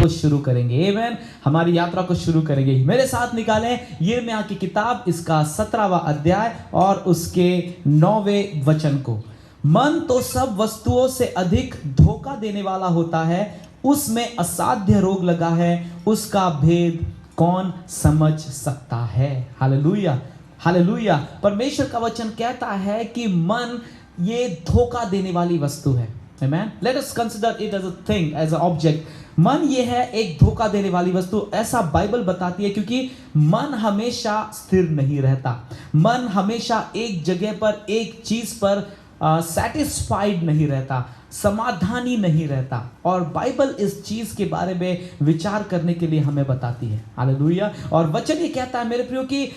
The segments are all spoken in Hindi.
को शुरू करेंगे। आमेन। हमारी यात्रा को शुरू करेंगे। मेरे साथ निकालें यिर्मयाह की किताब, इसका 17वां अध्याय और उसके 9वें वचन को। मन तो सब वस्तुओं से अधिक धोखा देने वाला होता है, उसमें असाध्य रोग लगा है, उसका भेद कौन समझ सकता है। Hallelujah, hallelujah. परमेश्वर का वचन कहता है कि मन ये धोखा देने वाली वस्तु है। Amen. Let us consider it as a thing, as a object. मन ये है एक धोखा देने वाली वस्तु, ऐसा बाइबल बताती है, क्योंकि मन हमेशा स्थिर नहीं रहता। मन हमेशा एक जगह पर, एक चीज पर सेटिस्फाइड नहीं रहता, समाधानी नहीं रहता। और बाइबल इस चीज के बारे में विचार करने के लिए हमें बताती है। हालेलुया। और वचन ये कहता है मेरे प्रियो कि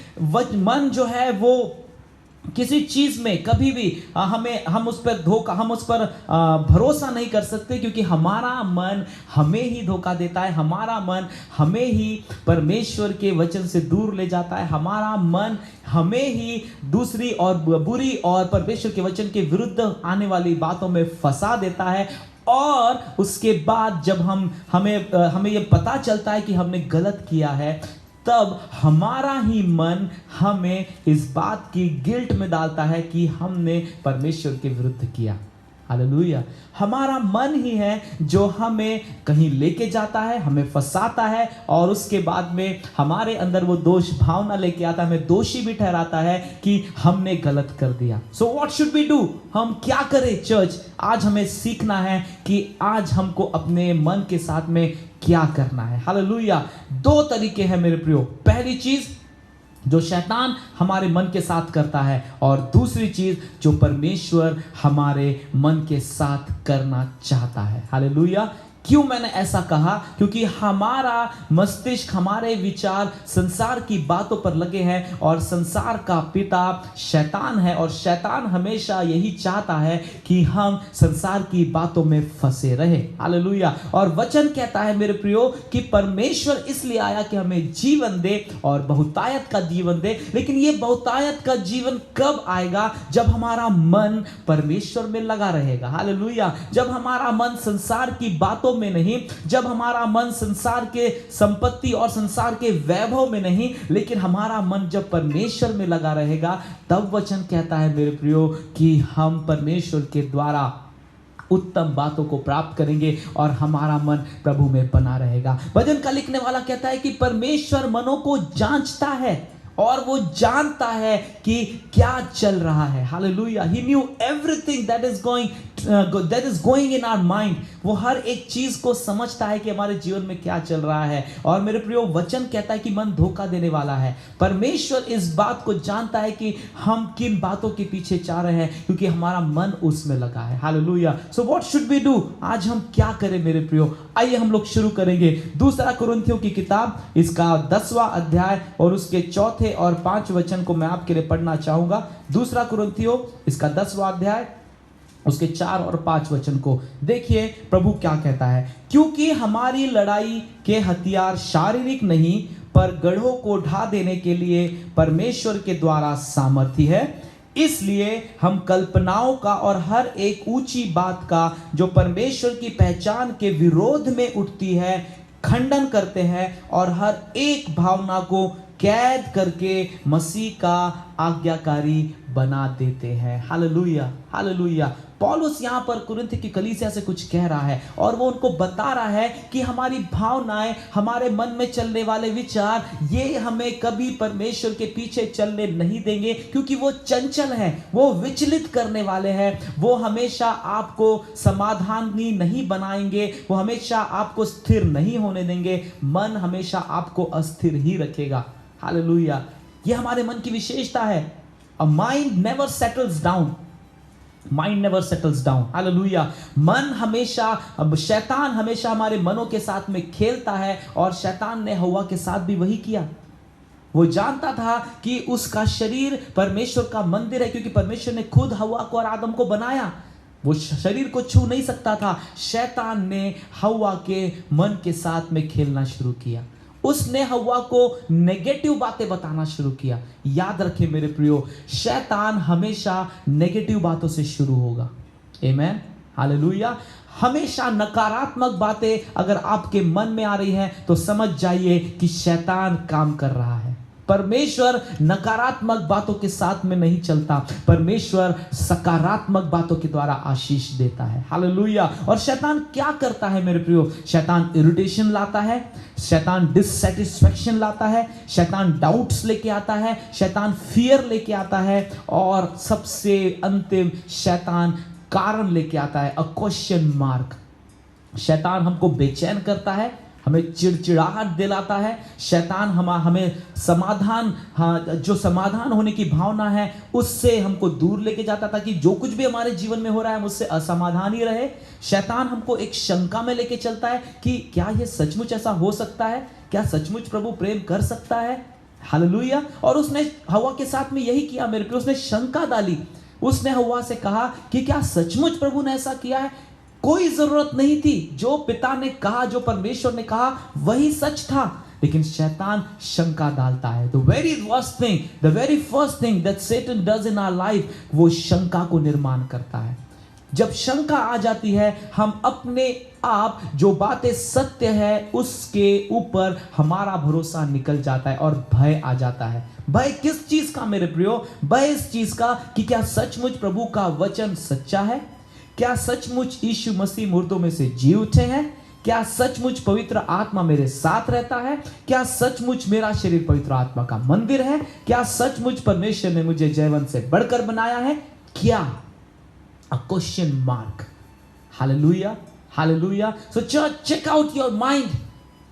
मन जो है वो किसी चीज में कभी भी हम उस पर भरोसा नहीं कर सकते, क्योंकि हमारा मन हमें ही धोखा देता है। हमारा मन हमें ही परमेश्वर के वचन से दूर ले जाता है। हमारा मन हमें ही दूसरी और बुरी और परमेश्वर के वचन के विरुद्ध आने वाली बातों में फंसा देता है। और उसके बाद जब हमें यह पता चलता है कि हमने गलत किया है, तब हमारा ही मन हमें इस बात की गिल्ट में डालता है कि हमने परमेश्वर के विरुद्ध किया। हालेलुया। हमारा मन ही है जो हमें कहीं लेके जाता है, हमें फंसाता है, और उसके बाद में हमारे अंदर वो दोष भावना लेके आता है, हमें दोषी भी ठहराता है कि हमने गलत कर दिया। So what should we do? हम क्या करें चर्च? आज हमें सीखना है कि आज हमको अपने मन के साथ में क्या करना है। हालेलुया। दो तरीके हैं मेरे प्रियो। पहली चीज जो शैतान हमारे मन के साथ करता है, और दूसरी चीज जो परमेश्वर हमारे मन के साथ करना चाहता है। हालेलुया। क्यों मैंने ऐसा कहा? क्योंकि हमारा मस्तिष्क, हमारे विचार संसार की बातों पर लगे हैं, और संसार का पिता शैतान है, और शैतान हमेशा यही चाहता है कि हम संसार की बातों में फंसे रहे। हालेलुया। और वचन कहता है मेरे प्रियो कि परमेश्वर इसलिए आया कि हमें जीवन दे, और बहुतायत का जीवन दे। लेकिन ये बहुतायत का जीवन कब आएगा? जब हमारा मन परमेश्वर में लगा रहेगा। हालेलुया। जब हमारा मन संसार की बातों में नहीं, जब हमारा मन संसार के संपत्ति और संसार के वैभव में नहीं, लेकिन हमारा मन जब परमेश्वर में लगा रहेगा, तब वचन कहता है मेरे प्रियो कि हम परमेश्वर के द्वारा उत्तम बातों को प्राप्त करेंगे, और हमारा मन प्रभु में बना रहेगा। भजन का लिखने वाला कहता है कि परमेश्वर मनों को जांचता है, और वो जानता है कि क्या चल रहा है। Hallelujah. He knew everything that is going in our mind. वो हर एक चीज को समझता है कि हमारे जीवन में क्या चल रहा है। और मेरे प्रियो, वचन कहता है कि मन धोखा देने वाला है। परमेश्वर इस बात को जानता है कि हम किन बातों के पीछे जा रहे हैं, क्योंकि हमारा मन उसमें लगा है। Hallelujah. So what should we do? आज हम क्या करें मेरे प्रियो? आइए हम लोग शुरू करेंगे दूसरा कुरिन्थियों की किताब, इसका 10वां अध्याय और उसके 4 और 5 वचन को मैं आपके लिए पढ़ना चाहूंगा। दूसरा कुरिन्थियों, इसका 10वां अध्याय, उसके 4 और 5 वचन को देखिए प्रभु क्या कहता है। क्योंकि हमारी लड़ाई के हथियार शारीरिक नहीं, पर गढ़ों को ढा देने के लिए परमेश्वर के द्वारा सामर्थी है। इसलिए हम कल्पनाओं का और हर एक ऊंची बात का जो परमेश्वर की पहचान के विरोध में उठती है, खंडन करते हैं, और हर एक भावना को कैद करके मसीह का आज्ञाकारी बना देते हैं। Hallelujah, hallelujah. पौलुस यहाँ पर कुरिन्थ की कलीसिया से कुछ कह रहा है, और वो उनको बता रहा है कि हमारी भावनाएं, हमारे मन में चलने वाले विचार, ये हमें कभी परमेश्वर के पीछे चलने नहीं देंगे, क्योंकि वो चंचल हैं, वो विचलित करने वाले हैं। वो हमेशा आपको समाधानी नहीं बनाएंगे, वो हमेशा आपको स्थिर नहीं होने देंगे। मन हमेशा आपको अस्थिर ही रखेगा। हालेलुया। ये हमारे मन की विशेषता है। A mind never settles down. Mind never settles down. Hallelujah. मन हमेशा, शैतान हमेशा हमारे मनों के साथ में खेलता है, और शैतान ने हव्वा के साथ भी वही किया। वो जानता था कि उसका शरीर परमेश्वर का मंदिर है, क्योंकि परमेश्वर ने खुद हव्वा को और आदम को बनाया। वो शरीर को छू नहीं सकता था। शैतान ने हव्वा के मन के साथ में खेलना शुरू किया। उसने हव्वा को नेगेटिव बातें बताना शुरू किया। याद रखें मेरे प्रियो, शैतान हमेशा नेगेटिव बातों से शुरू होगा। आमेन, हालेलुया। हमेशा नकारात्मक बातें अगर आपके मन में आ रही हैं तो समझ जाइए कि शैतान काम कर रहा है। परमेश्वर नकारात्मक बातों के साथ में नहीं चलता, परमेश्वर सकारात्मक बातों के द्वारा आशीष देता है। हालेलुया। और शैतान क्या करता है मेरे प्रियो? शैतान इरिटेशन लाता है, शैतान डिससैटिस्फैक्शन लाता है, शैतान डाउट्स लेके आता है, शैतान फियर लेके आता है, और सबसे अंतिम शैतान कारण लेके आता है, अ क्वेश्चन मार्क। शैतान हमको बेचैन करता है, हमें चिड़चिड़ाहट दिलाता है। शैतान हमें समाधान, जो समाधान होने की भावना है उससे हमको दूर लेके जाता, ताकि जो कुछ भी हमारे जीवन में हो रहा है उससे असमाधान ही रहे। शैतान हमको एक शंका में लेके चलता है कि क्या ये सचमुच ऐसा हो सकता है, क्या सचमुच प्रभु प्रेम कर सकता है। हालेलुया। और उसने हवा के साथ में यही किया मेरे प्रिय, उसने शंका डाली। उसने हवा से कहा कि क्या सचमुच प्रभु ने ऐसा किया है? कोई जरूरत नहीं थी, जो पिता ने कहा, जो परमेश्वर ने कहा वही सच था, लेकिन शैतान शंका डालता है। The very first thing that Satan does in our life, वो शंका को निर्माण करता है। जब शंका आ जाती है, हम अपने आप जो बातें सत्य है उसके ऊपर हमारा भरोसा निकल जाता है और भय आ जाता है। भय किस चीज का मेरे प्रियो? भय इस चीज का कि क्या सचमुच प्रभु का वचन सच्चा है? क्या सचमुच यीशु मसीह मुर्दों में से जी उठे हैं? क्या सचमुच पवित्र आत्मा मेरे साथ रहता है? क्या सचमुच मेरा शरीर पवित्र आत्मा का मंदिर है? क्या सचमुच परमेश्वर ने मुझे जयवंत से बढ़कर बनाया है? क्या? A question mark. Hallelujah, hallelujah. So church, check out your mind,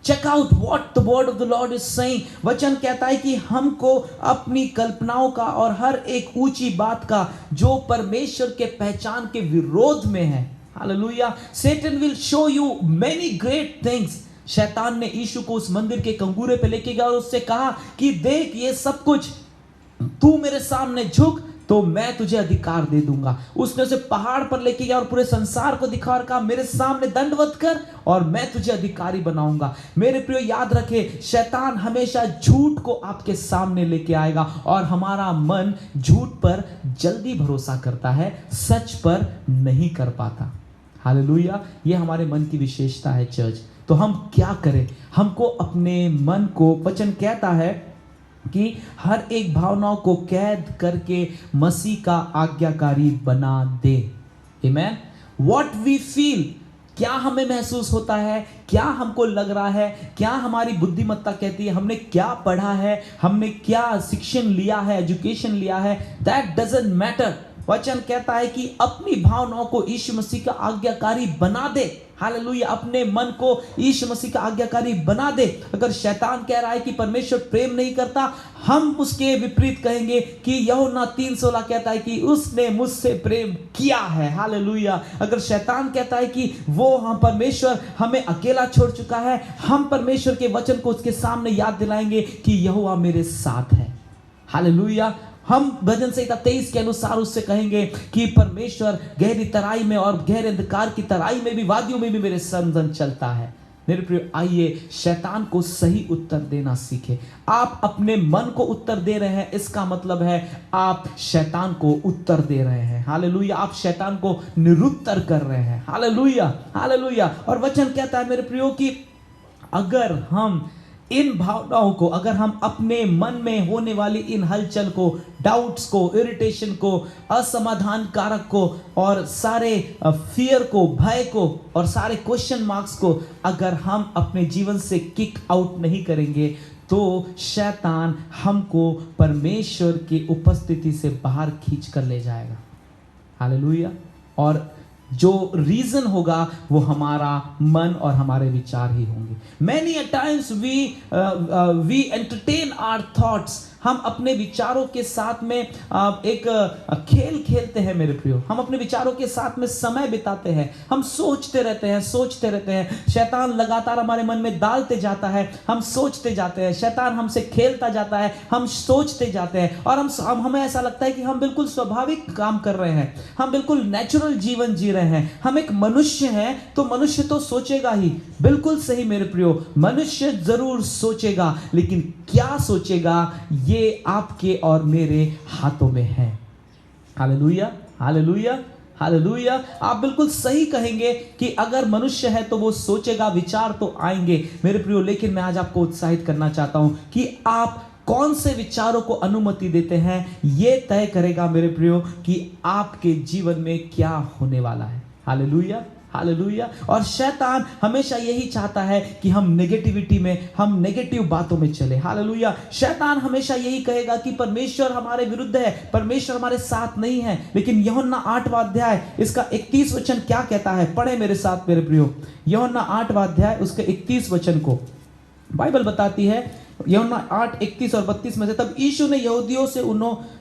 check out what the word of the Lord is saying. वचन कहता है कि हमको अपनी कल्पनाओं का और हर एक ऊंची बात का जो परमेश्वर के पहचान के विरोध में है, hallelujah, Satan will show you many great things. शैतान ने यीशु को उस मंदिर के कंगूरे पे लेके गया और उससे कहा कि देख ये सब कुछ, तू मेरे सामने झुक तो मैं तुझे अधिकार दे दूंगा। उसने उसे पहाड़ पर लेके गया और पूरे संसार को दिखा और कहा मेरे सामने दंडवत कर और मैं तुझे अधिकारी बनाऊंगा। मेरे प्रियो याद रखे, शैतान हमेशा झूठ को आपके सामने लेके आएगा और हमारा मन झूठ पर जल्दी भरोसा करता है, सच पर नहीं कर पाता। हालेलुया। ये हमारे मन की विशेषता है चर्च। तो हम क्या करें? हमको अपने मन को, वचन कहता है कि हर एक भावनाओं को कैद करके मसीह का आज्ञाकारी बना दे। आमेन। व्हाट वी फील, क्या हमें महसूस होता है, क्या हमको लग रहा है, क्या हमारी बुद्धिमत्ता कहती है, हमने क्या पढ़ा है, हमने क्या शिक्षण लिया है, एजुकेशन लिया है, दैट डजंट मैटर। वचन कहता है कि अपनी भावनाओं को यीशु मसीह का आज्ञाकारी बना दे। हालेलुया। अपने मन को यीशु मसीह का आज्ञाकारी बना दे। अगर शैतान कह रहा है कि परमेश्वर प्रेम नहीं करता, हम उसके विपरीत कहेंगे कि यूहन्ना 3:16 कहता है कि उसने मुझसे प्रेम किया है। हालेलुया। अगर शैतान कहता है कि वो हम परमेश्वर हमें अकेला छोड़ चुका है, हम परमेश्वर के वचन को उसके सामने याद दिलाएंगे कि यहोवा मेरे साथ है। हालेलुया। हम भजन संहिता 23 के अनुसार उससे कहेंगे कि परमेश्वर गहरी तराई में और गहरे अंधकार की तराई में भी, वादियों में भी मेरे संग चलता है। मेरे प्रिय, आइए शैतान को सही उत्तर देना सीखे। आप अपने मन को उत्तर दे रहे हैं, इसका मतलब है आप शैतान को उत्तर दे रहे हैं। हालेलुया। आप शैतान को निरुत्तर कर रहे हैं। Hallelujah, hallelujah. और वचन कहता है मेरे प्रियो कि अगर हम इन भावनाओं को, अगर हम अपने मन में होने वाली इन हलचल को, डाउट्स को, इरिटेशन को, असमाधान कारक को और सारे फियर को, भय को और सारे क्वेश्चन मार्क्स को अगर हम अपने जीवन से किक आउट नहीं करेंगे तो शैतान हमको परमेश्वर की उपस्थिति से बाहर खींच कर ले जाएगा। हालेलुया। और जो रीजन होगा वो हमारा मन और हमारे विचार ही होंगे। Many a times we entertain our thoughts। हम अपने विचारों के साथ में एक खेल खेलते हैं मेरे प्रियो। हम अपने विचारों के साथ में समय बिताते हैं, हम सोचते रहते हैं। शैतान लगातार हमारे मन में डालते जाता है, हम सोचते जाते हैं। शैतान हमसे खेलता जाता है, हम सोचते जाते हैं और हमें ऐसा लगता है कि हम बिल्कुल स्वाभाविक काम कर रहे हैं, हम बिल्कुल नेचुरल जीवन जी रहे हैं। हम एक मनुष्य हैं तो मनुष्य तो सोचेगा ही। बिल्कुल सही मेरे प्रियो, मनुष्य जरूर सोचेगा, लेकिन क्या सोचेगा ये आपके और मेरे हाथों में है। Hallelujah, hallelujah. हालेलुया। आप बिल्कुल सही कहेंगे कि अगर मनुष्य है तो वो सोचेगा, विचार तो आएंगे मेरे प्रियो, लेकिन मैं आज आपको उत्साहित करना चाहता हूं कि आप कौन से विचारों को अनुमति देते हैं, ये तय करेगा मेरे प्रियो कि आपके जीवन में क्या होने वाला है। Hallelujah, hallelujah. और शैतान हमेशा यही चाहता है कि हम नेगेटिविटी में, हम नेगेटिव बातों में चले। हालेलुया। शैतान हमेशा यही कहेगा कि परमेश्वर हमारे विरुद्ध है, परमेश्वर हमारे साथ नहीं है। लेकिन यूहन्ना 8वां अध्याय इसका 31 वचन क्या कहता है? पढ़े मेरे साथ मेरे प्रियो, यूहन्ना 8वां अध्याय उसके 31 वचन को बाइबल बताती है। यूहन्ना 8:31 और 32 में से, तब यीशु ने यहूदियों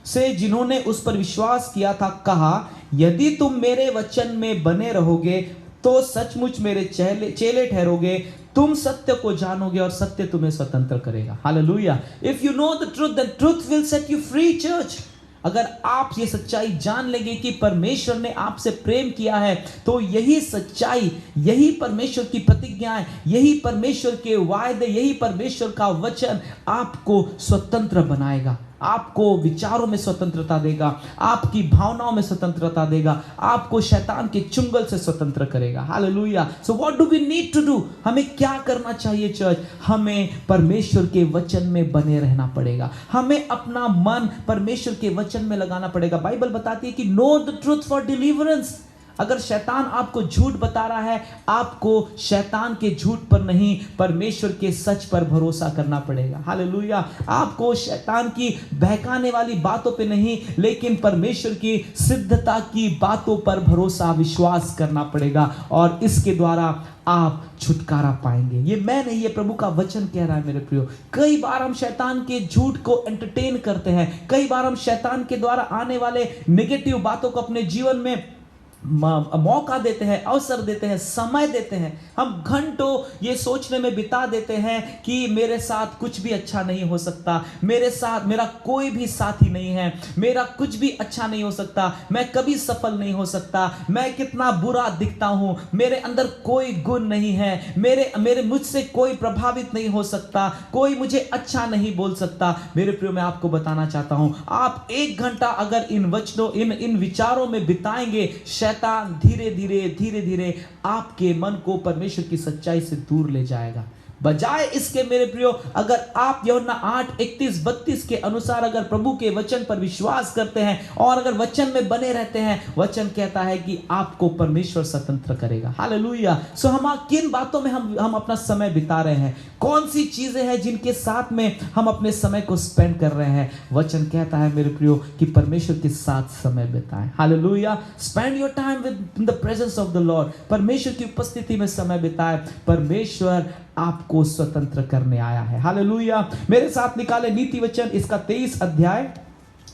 से जिन्होंने उस पर विश्वास किया था कहा, यदि तुम मेरे वचन में बने रहोगे तो सचमुच मेरे चेले ठहरोगे, तुम सत्य को जानोगे और सत्य तुम्हें स्वतंत्र करेगा। Hallelujah. If you know the truth then truth will set you free church. अगर आप ये सच्चाई जान लेंगे कि परमेश्वर ने आपसे प्रेम किया है, तो यही सच्चाई, यही परमेश्वर की प्रतिज्ञाएं, यही परमेश्वर के वायदे, यही परमेश्वर का वचन आपको स्वतंत्र बनाएगा, आपको विचारों में स्वतंत्रता देगा, आपकी भावनाओं में स्वतंत्रता देगा, आपको शैतान के चुंगल से स्वतंत्र करेगा। Hallelujah. So what do we need to do? हमें क्या करना चाहिए चर्च? हमें परमेश्वर के वचन में बने रहना पड़ेगा, हमें अपना मन परमेश्वर के वचन में लगाना पड़ेगा। बाइबल बताती है कि no the truth for deliverance. अगर शैतान आपको झूठ बता रहा है, आपको शैतान के झूठ पर नहीं, परमेश्वर के सच पर भरोसा करना पड़ेगा। हालेलुया। आपको शैतान की बहकाने वाली बातों पे नहीं, लेकिन परमेश्वर की सिद्धता की बातों पर भरोसा, विश्वास करना पड़ेगा, और इसके द्वारा आप छुटकारा पाएंगे। ये मैं नहीं, ये प्रभु का वचन कह रहा है मेरे प्रियो। कई बार हम शैतान के झूठ को एंटरटेन करते हैं, कई बार हम शैतान के द्वारा आने वाले नेगेटिव बातों को अपने जीवन में मौका देते हैं, अवसर देते हैं, समय देते हैं। हम घंटों ये सोचने में बिता देते हैं कि मेरे साथ कुछ भी अच्छा नहीं हो सकता, मेरे साथ मेरा कोई भी साथी नहीं है, मेरा कुछ भी अच्छा नहीं हो सकता, मैं कभी सफल नहीं हो सकता, मैं कितना बुरा दिखता हूं, मेरे अंदर कोई गुण नहीं है, मेरे मुझसे कोई प्रभावित नहीं हो सकता, कोई मुझे अच्छा नहीं बोल सकता। मेरे प्रियो, मैं आपको बताना चाहता हूं, आप 1 घंटा अगर इन वचनों, इन विचारों में बिताएंगे, शैतान धीरे धीरे आपके मन को परमेश्वर की सच्चाई से दूर ले जाएगा। बजाय इसके मेरे प्रियो, अगर आप यूहन्ना 8:31-32 के अनुसार अगर प्रभु के वचन पर विश्वास करते हैं और अगर वचन में बने रहते हैं, वचन कहता है कि आपको परमेश्वर स्वतंत्र करेगा। हालेलुया। सो हम किन बातों में हम अपना समय बिता रहे हैं, कौन सी चीजें हैं जिनके साथ में हम अपने समय को स्पेंड कर रहे हैं? वचन कहता है मेरे प्रियो कि परमेश्वर के साथ समय बिताएं। Hallelujah. Spend your time with the presence of the Lord. परमेश्वर की उपस्थिति में समय बिताएं। परमेश्वर आपको स्वतंत्र करने आया है। हालेलुया। मेरे साथ निकाले नीति वचन इसका 23 अध्याय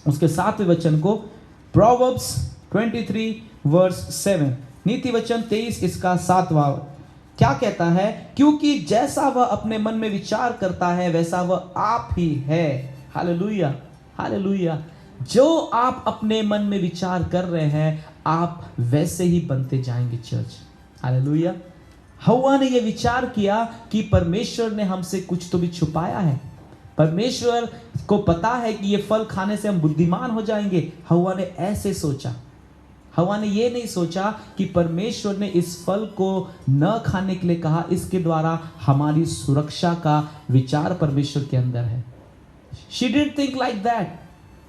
उसके 7वें वचन को, प्रोवर्ब्स 23:7। नीति वचन 23 इसका 7वां क्या कहता है? क्योंकि जैसा वह अपने मन में विचार करता है वैसा वह आप ही है। Hallelujah, hallelujah. जो आप अपने मन में विचार कर रहे हैं, आप वैसे ही बनते जाएंगे चर्च। हालेलुया। हव्वा ने यह विचार किया कि परमेश्वर ने हमसे कुछ तो भी छुपाया है, परमेश्वर को पता है कि ये फल खाने से हम बुद्धिमान हो जाएंगे। हव्वा ने ऐसे सोचा। हव्वा ने ये नहीं सोचा कि परमेश्वर ने इस फल को न खाने के लिए कहा, इसके द्वारा हमारी सुरक्षा का विचार परमेश्वर के अंदर है। She didn't think like that.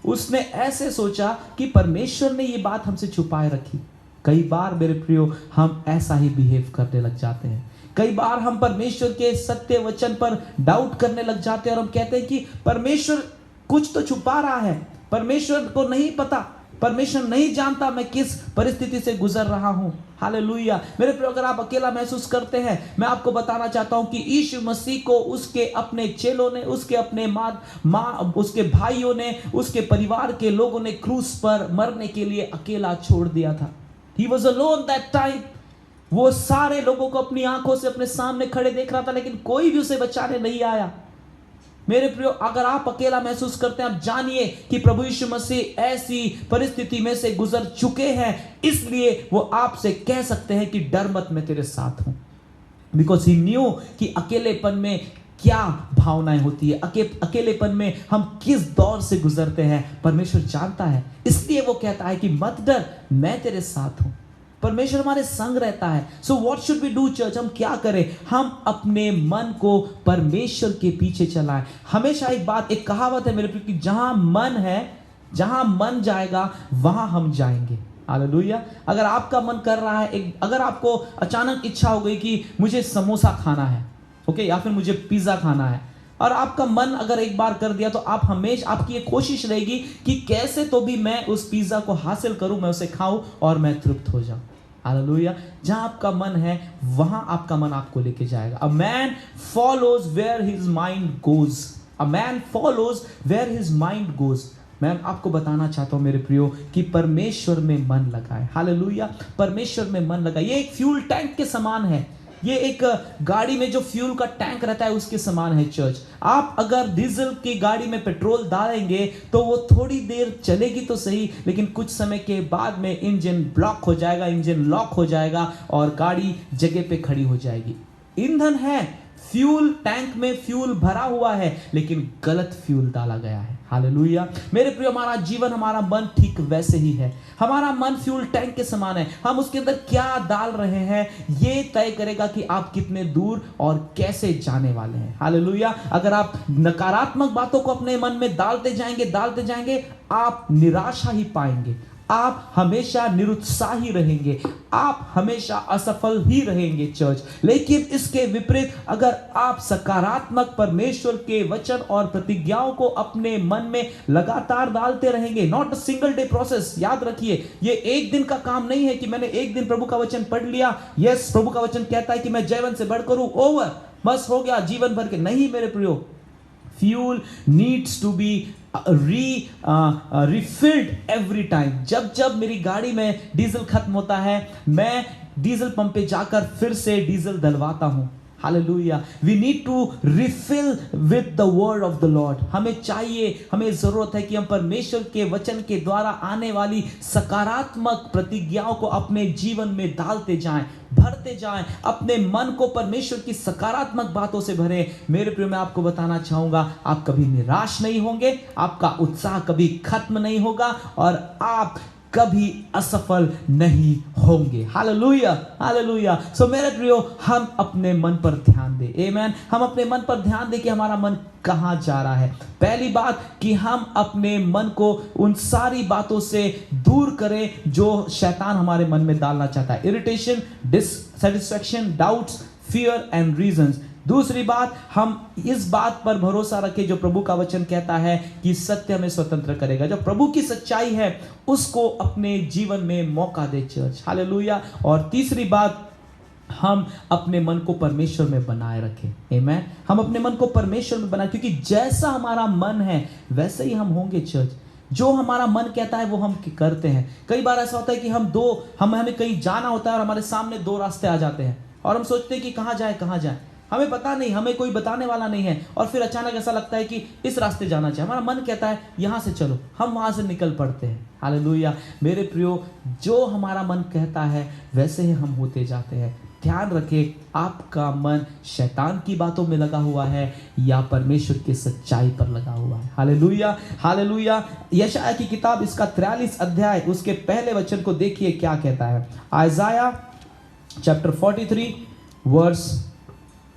उसने ऐसे सोचा कि परमेश्वर ने ये बात हमसे छुपाए रखी। कई बार मेरे प्रियो, हम ऐसा ही बिहेव करने लग जाते हैं। कई बार हम परमेश्वर के सत्य वचन पर डाउट करने लग जाते हैं और हम कहते हैं कि परमेश्वर कुछ तो छुपा रहा है, परमेश्वर को नहीं पता, परमेश्वर नहीं जानता मैं किस परिस्थिति से गुजर रहा हूं। हालेलुया। मेरे प्रियो, अगर आप अकेला महसूस करते हैं, मैं आपको बताना चाहता हूं कि यीशु मसीह को उसके अपने चेलों ने, उसके अपने उसके भाइयों ने, उसके परिवार के लोगों ने क्रूस पर मरने के लिए अकेला छोड़ दिया था। He was alone that time. वो सारे लोगों को अपनी आंखों से अपने सामने खड़े देख रहा था, लेकिन कोई भी उसे बचाने नहीं आया। मेरे प्रियो, अगर आप अकेला महसूस करते हैं, आप जानिए कि प्रभु यीशु मसीह ऐसी परिस्थिति में से गुजर चुके हैं, इसलिए वो आपसे कह सकते हैं कि डर मत, मैं तेरे साथ हूं। बिकॉज ही न्यू कि अकेलेपन में क्या भावनाएं होती है, अकेलेपन में हम किस दौर से गुजरते हैं, परमेश्वर जानता है। इसलिए वो कहता है कि मत डर, मैं तेरे साथ हूं। परमेश्वर हमारे संग रहता है। So what should we do church? हम क्या करें? हम अपने मन को परमेश्वर के पीछे चलाएं। हमेशा एक कहावत है मेरे प्रिय कि जहां मन है, जहां मन जाएगा वहां हम जाएंगे। हालेलुया। अगर आपका मन कर रहा है, अगर आपको अचानक इच्छा हो गई कि मुझे समोसा खाना है, ओके, या फिर मुझे पिज्जा खाना है, और आपका मन अगर एक बार कर दिया तो आप हमेशा, आपकी ये कोशिश रहेगी कि कैसे तो भी मैं उस पिज्जा को हासिल करूं, मैं उसे खाऊं और मैं तृप्त हो जाऊं। हालेलुया। जहां आपका मन है वहां आपका मन आपको लेके जाएगा। A man follows where his mind goes. A man follows where his mind goes. मैं आपको बताना चाहता हूं मेरे प्रियो कि परमेश्वर में मन लगाए। हालेलुया। परमेश्वर में मन लगाए। ये एक फ्यूल टैंक के समान है। ये एक गाड़ी में जो फ्यूल का टैंक रहता है उसके समान है चर्च। आप अगर डीजल की गाड़ी में पेट्रोल डालेंगे तो वो थोड़ी देर चलेगी तो सही, लेकिन कुछ समय के बाद में इंजन ब्लॉक हो जाएगा, इंजन लॉक हो जाएगा और गाड़ी जगह पे खड़ी हो जाएगी। ईंधन है, फ्यूल टैंक में फ्यूल भरा हुआ है, लेकिन गलत फ्यूल डाला गया है। हालेलुया। मेरे प्रिय, हमारा जीवन, हमारा मन ठीक वैसे ही है। हमारा मन फ्यूल टैंक के समान है। हम उसके अंदर क्या डाल रहे हैं ये तय करेगा कि आप कितने दूर और कैसे जाने वाले हैं। हालेलुया। अगर आप नकारात्मक बातों को अपने मन में डालते जाएंगे, आप निराशा ही पाएंगे। आप हमेशा निरुत्साही रहेंगे, आप हमेशा असफल ही रहेंगे चर्च। लेकिन इसके विपरीत अगर आप सकारात्मक परमेश्वर के वचन और प्रतिज्ञाओं को अपने मन में लगातार डालते रहेंगे, not a single day process. याद रखिए, ये एक दिन का काम नहीं है कि मैंने एक दिन प्रभु का वचन पढ़ लिया, यस प्रभु का वचन कहता है कि मैं जयवंत से बढ़कर हूं, ओवर, बस हो गया जीवन भर के। नहीं मेरे प्रियो, fuel needs to be refilled every time. जब मेरी गाड़ी में डीजल खत्म होता है, मैं डीजल पंप पे जाकर फिर से डीजल डलवाता हूं। Hallelujah. We need to refill with the word of the Lord. हमें चाहिए, हमें जरूरत है कि हम परमेश्वर के वचन के द्वारा आने वाली सकारात्मक प्रतिज्ञाओं को अपने जीवन में डालते जाएं, भरते जाएं। अपने मन को परमेश्वर की सकारात्मक बातों से भरें। मेरे प्रिय, मैं आपको बताना चाहूंगा, आप कभी निराश नहीं होंगे, आपका उत्साह कभी खत्म नहीं होगा और आप कभी असफल नहीं होंगे। Hallelujah, hallelujah. सो मेरे प्रियो, हम अपने मन पर ध्यान दें। आमेन। हम अपने मन पर ध्यान दें कि हमारा मन कहां जा रहा है। पहली बात कि हम अपने मन को उन सारी बातों से दूर करें जो शैतान हमारे मन में डालना चाहता है। Irritation, dissatisfaction, doubts, fear and reasons. दूसरी बात, हम इस बात पर भरोसा रखें जो प्रभु का वचन कहता है कि सत्य हमें स्वतंत्र करेगा। जो प्रभु की सच्चाई है उसको अपने जीवन में मौका दे चर्च। हालेलुया। और तीसरी बात, हम अपने मन को परमेश्वर में बनाए रखें। आमेन। हम अपने मन को परमेश्वर में बनाए, क्योंकि जैसा हमारा मन है वैसे ही हम होंगे चर्च। जो हमारा मन कहता है वो हम करते हैं। कई बार ऐसा होता है कि हमें कहीं जाना होता है और हमारे सामने दो रास्ते आ जाते हैं और हम सोचते हैं कि कहाँ जाए। हमें पता नहीं, हमें कोई बताने वाला नहीं है, और फिर अचानक ऐसा लगता है कि इस रास्ते जाना चाहिए। हमारा मन कहता है यहां से चलो, हम वहां से निकल पड़ते हैं। हालेलुया। मेरे प्रियो, जो हमारा मन कहता है वैसे ही हम होते जाते हैं। ध्यान रखें, आपका मन शैतान की बातों में लगा हुआ है या परमेश्वर की सच्चाई पर लगा हुआ है। Hallelujah, hallelujah. यशायाह की किताब इसका 43 अध्याय उसके पहले वचन को देखिए क्या कहता है। आइज़ाया चैप्टर 43 वर्स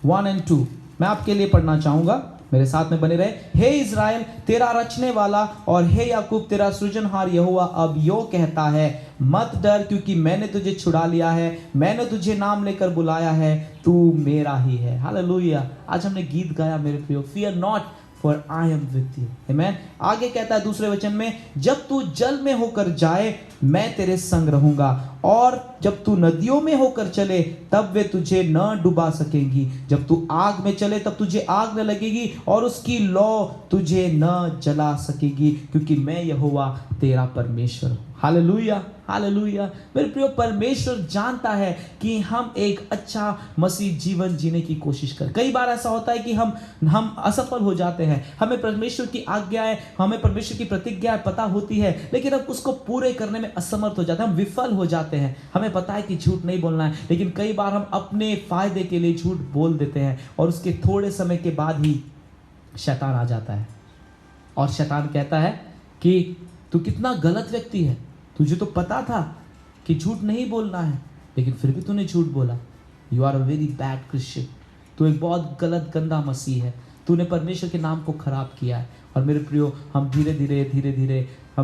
1 और 2 मैं आपके लिए पढ़ना चाहूंगा, मेरे साथ में बने रहे। हे इज़राइल, तेरा रचने वाला और हे याकूब तेरा सृजनहार यहोवा अब यो कहता है, मत डर, क्योंकि मैंने तुझे छुड़ा लिया है, मैंने तुझे नाम लेकर बुलाया है, तू मेरा ही है। हालेलुया। आज हमने गीत गाया मेरे प्रियो, fear not for I am with you. Amen. आगे कहता है दूसरे वचन में, जब तू जल में होकर जाए मैं तेरे संग रहूंगा, और जब तू नदियों में होकर चले तब वे तुझे न डुबा सकेंगी, जब तू आग में चले तब तुझे आग न लगेगी और उसकी लौ तुझे न जला सकेगी, क्योंकि मैं यहोवा तेरा परमेश्वर हूं। Hallelujah, hallelujah. मेरे प्रियो, परमेश्वर जानता है कि हम एक अच्छा मसीह जीवन जीने की कोशिश करें। कई बार ऐसा होता है कि हम असफल हो जाते हैं। हमें परमेश्वर की आज्ञाएं, हमें परमेश्वर की प्रतिज्ञाएं पता होती है, लेकिन हम उसको पूरे करने में असमर्थ हो जाते हैं, हम विफल हो जाते हैं। हमें पता है कि झूठ नहीं बोलना है, लेकिन कई बार हम अपने फायदे के लिए झूठ बोल देते हैं, और उसके थोड़े समय के बाद ही शैतान आ जाता है और शैतान कहता है कि तू कितना गलत व्यक्ति है, तुझे तो पता था कि झूठ नहीं बोलना है, लेकिन फिर भी तूने झूठ बोला। You are a very bad Christian. तू एक बहुत गलत गंदा मसीह है, तूने परमेश्वर के नाम को खराब किया है। और मेरे प्रियो, हम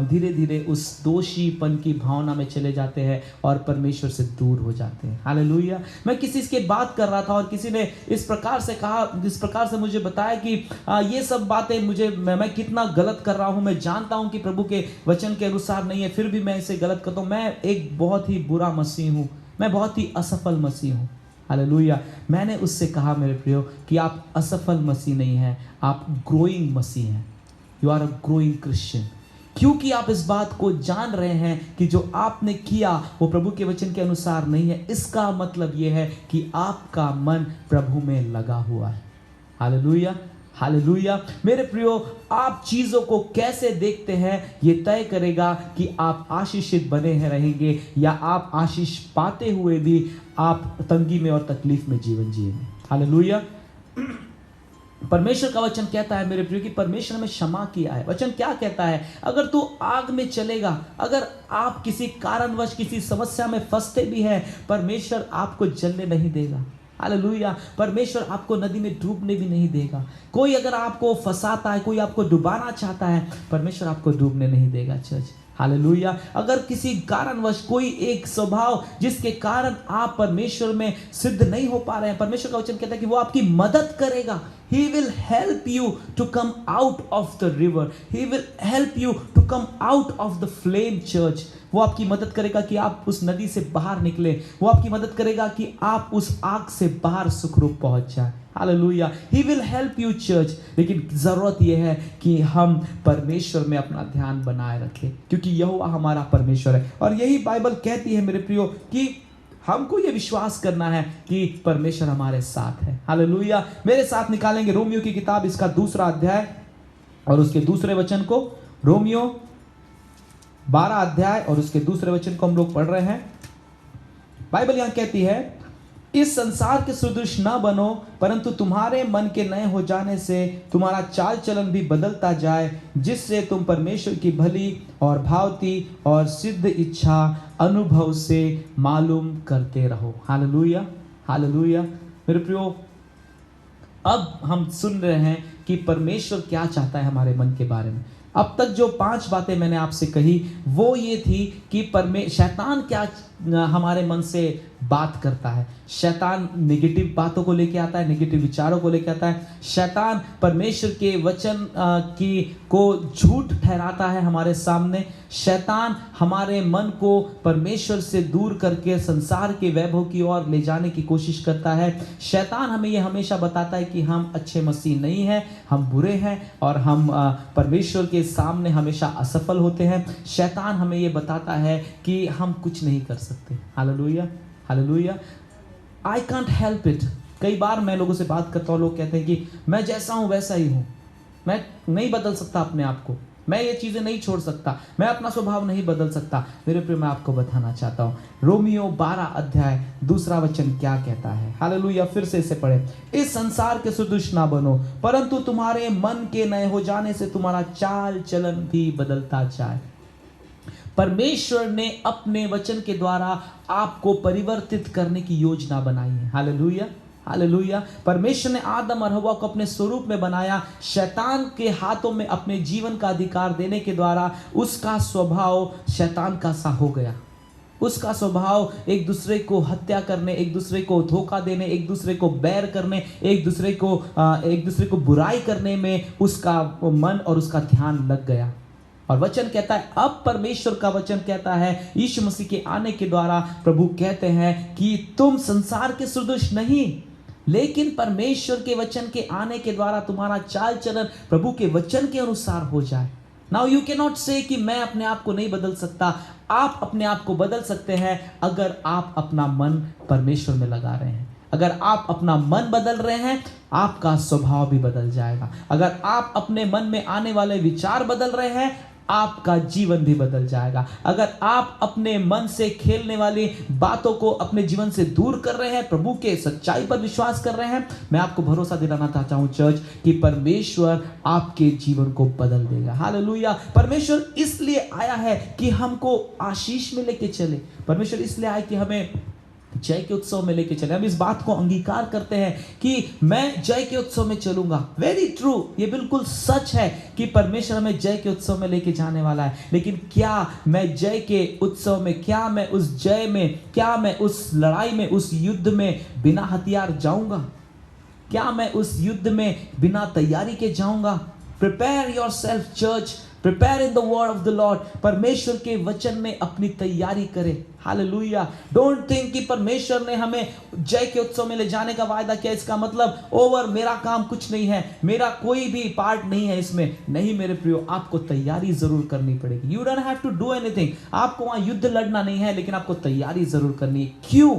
धीरे धीरे उस दोषीपन की भावना में चले जाते हैं और परमेश्वर से दूर हो जाते हैं। हालेलुया। मैं किसी से बात कर रहा था और किसी ने इस प्रकार से कहा, इस प्रकार से मुझे बताया कि ये सब बातें मैं कितना गलत कर रहा हूँ। मैं जानता हूँ कि प्रभु के वचन के अनुसार नहीं है, फिर भी मैं इसे गलत करता हूँ। मैं एक बहुत ही बुरा मसीह हूँ, मैं बहुत ही असफल मसीह हूँ। हालेलुया। मैंने उससे कहा मेरे प्रियो कि आप असफल मसीह नहीं हैं, आप ग्रोइंग मसीह हैं। You are a growing Christian, क्योंकि आप इस बात को जान रहे हैं कि जो आपने किया वो प्रभु के वचन के अनुसार नहीं है। इसका मतलब यह है कि आपका मन प्रभु में लगा हुआ है। Hallelujah, hallelujah. मेरे प्रियो, आप चीजों को कैसे देखते हैं ये तय करेगा कि आप आशीषित बने हैं रहेंगे, या आप आशीष पाते हुए भी आप तंगी में और तकलीफ में जीवन जिएंगे। हालेलुया। परमेश्वर का वचन कहता है मेरे प्रियो कि परमेश्वर ने क्षमा किया है। वचन क्या कहता है? अगर तू आग में चलेगा, अगर आप किसी कारणवश किसी समस्या में फंसते भी हैं, परमेश्वर आपको जलने नहीं देगा। हालेलुया। परमेश्वर आपको नदी में डूबने भी नहीं देगा। कोई अगर आपको फंसाता है, कोई आपको डुबाना चाहता है, परमेश्वर आपको डूबने नहीं देगा चर्च। हालेलुया। अगर किसी कारणवश कोई एक स्वभाव जिसके कारण आप परमेश्वर में सिद्ध नहीं हो पा रहे हैं, परमेश्वर का वचन कहता है कि वो आपकी मदद करेगा। He will help you to come out of the river. He will help you to come out of the flame, church. वो आपकी मदद करेगा कि आप उस नदी से बाहर निकले। वो आपकी मदद करेगा कि आप उस आग से बाहर सुखरूप पहुंच जाए। Hallelujah. He will help you, church. लेकिन जरूरत यह है कि हम परमेश्वर में अपना ध्यान बनाए रखें, क्योंकि यहोवा हमारा परमेश्वर है। और यही बाइबल कहती है मेरे प्रियो कि हमको ये विश्वास करना है कि परमेश्वर हमारे साथ है। हालेलुया। मेरे साथ निकालेंगे रोमियो की किताब, इसका 2 अध्याय और उसके 2 वचन को। रोमियो 12 अध्याय और उसके 2 वचन को हम लोग पढ़ रहे हैं। बाइबल यहां कहती है, इस संसार के सदृश न बनो, परंतु तुम्हारे मन के नए हो जाने से तुम्हारा चाल चलन भी बदलता जाए, जिससे तुम परमेश्वर की भली और भावती और सिद्ध इच्छा अनुभव से मालूम करते रहो। Hallelujah, hallelujah. मेरे प्रियो, अब हम सुन रहे हैं कि परमेश्वर क्या चाहता है हमारे मन के बारे में। अब तक जो 5 बातें मैंने आपसे कही वो ये थी कि शैतान क्या हमारे मन से बात करता है। शैतान नेगेटिव बातों को लेके आता है, नेगेटिव विचारों को लेके आता है। शैतान परमेश्वर के वचन को झूठ ठहराता है हमारे सामने। शैतान हमारे मन को परमेश्वर से दूर करके संसार के वैभव की ओर ले जाने की कोशिश करता है। शैतान हमें ये हमेशा बताता है कि हम अच्छे मसीह नहीं हैं, हम बुरे हैं और हम परमेश्वर के सामने हमेशा असफल होते हैं। शैतान हमें ये बताता है कि हम कुछ नहीं कर सकते। Hallelujah, hallelujah. I can't help it. कई बार मैं लोगों से बात करता हूँ, लोग कहते हैं कि मैं जैसा हूँ वैसा ही हूँ, मैं नहीं बदल सकता अपने आप को, मैं ये चीज़ें नहीं छोड़ सकता, मैं अपना स्वभाव नहीं बदल सकता। मेरे प्रिय, मैं आपको बताना चाहता हूँ रोमियो 12 अध्याय 2 वचन क्या कहता है। हालेलुया। फिर से इसे पढ़े, इस संसार के सदृश ना बनो, परंतु तुम्हारे मन के नए हो जाने से तुम्हारा चाल चलन भी बदलता जाए। परमेश्वर ने अपने वचन के द्वारा आपको परिवर्तित करने की योजना बनाई है। Hallelujah, hallelujah. परमेश्वर ने आदम और हव्वा को अपने स्वरूप में बनाया। शैतान के हाथों में अपने जीवन का अधिकार देने के द्वारा उसका स्वभाव शैतान का सा हो गया। उसका स्वभाव एक दूसरे को हत्या करने, एक दूसरे को धोखा देने, एक दूसरे को बैर करने, एक दूसरे को बुराई करने में उसका मन और उसका ध्यान लग गया। और वचन कहता है, अब परमेश्वर का वचन कहता है, यीशु मसीह के आने के द्वारा प्रभु कहते हैं कि तुम संसार के सदृश नहीं, लेकिन परमेश्वर के वचन के आने के द्वारा तुम्हारा चाल चलन प्रभु के वचन के अनुसार हो जाए। नाउ यू कैन नॉट से कि मैं अपने आप को नहीं बदल सकता। आप अपने आप को बदल सकते हैं अगर आप अपना मन परमेश्वर में लगा रहे हैं। अगर आप अपना मन बदल रहे हैं, आपका स्वभाव भी बदल जाएगा। अगर आप अपने मन में आने वाले विचार बदल रहे हैं, आपका जीवन भी बदल जाएगा। अगर आप अपने मन से खेलने वाली बातों को अपने जीवन से दूर कर रहे हैं, प्रभु के सच्चाई पर विश्वास कर रहे हैं, मैं आपको भरोसा दिलाना चाहता हूं चर्च कि परमेश्वर आपके जीवन को बदल देगा। हालेलुया। परमेश्वर इसलिए आया है कि हमको आशीष में लेके चले। परमेश्वर इसलिए आया कि हमें जय के उत्सव में लेके चले। हम इस बात को अंगीकार करते हैं कि मैं जय के उत्सव में चलूंगा। वेरी ट्रू, ये बिल्कुल सच है कि परमेश्वर हमें जय के उत्सव में लेके जाने वाला है। लेकिन क्या मैं जय के उत्सव में, क्या मैं उस जय में, क्या मैं उस लड़ाई में, उस युद्ध में बिना हथियार जाऊंगा? क्या मैं उस युद्ध में बिना तैयारी के जाऊंगा? Prepare your self church, prepare in the word of the Lord. परमेश्वर के वचन में अपनी तैयारी करें। हालेलुया। डोंट थिंक कि परमेश्वर ने हमें जय के उत्सव में ले जाने का वायदा किया, इसका मतलब ओवर, मेरा काम कुछ नहीं है, मेरा कोई भी पार्ट नहीं है इसमें। नहीं मेरे प्रियो, आपको तैयारी जरूर करनी पड़ेगी। You don't have to do anything. आपको वहां युद्ध लड़ना नहीं है, लेकिन आपको तैयारी जरूर करनी है। क्यों?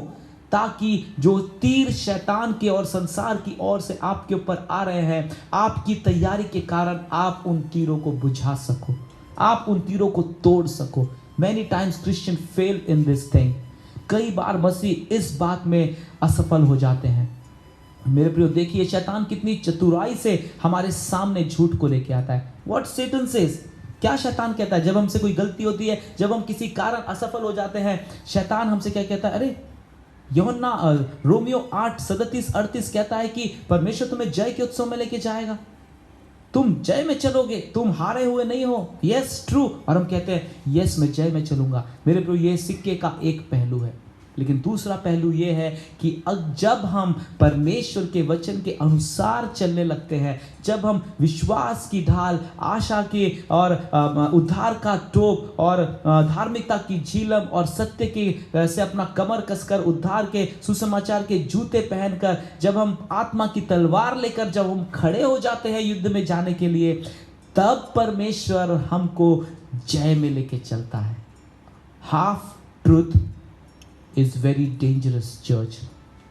ताकि जो तीर शैतान के और संसार की ओर से आपके ऊपर आ रहे हैं, आपकी तैयारी के कारण आप उन तीरों को बुझा सको, आप उन तीरों को तोड़ सको। Many times Christian fail in this thing. कई बार मसीह इस बात में असफल हो जाते हैं। मेरे प्रियो देखिए, शैतान कितनी चतुराई से हमारे सामने झूठ को लेके आता है। What Satan says, क्या शैतान कहता है? जब हमसे कोई गलती होती है, जब हम किसी कारण असफल हो जाते हैं, शैतान हमसे क्या कहता है? अरे यूहन्ना रोमियो 8:37-38 कहता है कि परमेश्वर तुम्हें जय के उत्सव में लेके जाएगा, तुम जय में चलोगे, तुम हारे हुए नहीं हो। Yes true. और हम कहते हैं यस मैं जय में चलूंगा। मेरे प्रियो, ये सिक्के का एक पहलू है, लेकिन दूसरा पहलू ये है कि जब हम परमेश्वर के वचन के अनुसार चलने लगते हैं, जब हम विश्वास की ढाल, आशा के और उद्धार का टोप और धार्मिकता की झीलम और सत्य के से अपना कमर कसकर उद्धार के सुसमाचार के जूते पहनकर, जब हम आत्मा की तलवार लेकर जब हम खड़े हो जाते हैं युद्ध में जाने के लिए, तब परमेश्वर हमको जय में लेके चलता है। Half truth is very dangerous church.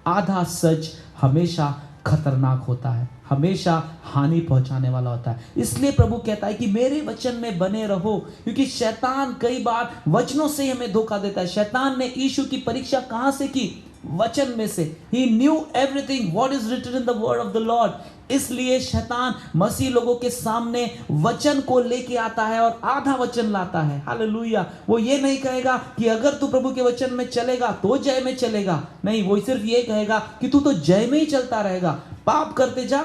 आधा सच हमेशा खतरनाक होता है, हमेशा हानि पहुंचाने वाला होता है। इसलिए प्रभु कहता है कि मेरे वचन में बने रहो, क्योंकि शैतान कई बार वचनों से हमें धोखा देता है। शैतान ने यीशु की परीक्षा कहां से की? वचन में से। He knew everything what is written in the word of the Lord। इसलिए शैतान मसीह लोगों के सामने वचन को लेके आता है और आधा वचन लाता है। हालेलुया। वो ये नहीं कहेगा कि अगर तू प्रभु के वचन में चलेगा तो जय में चलेगा, नहीं, वो सिर्फ ये कहेगा कि तू तो जय में ही चलता रहेगा। पाप करते जा,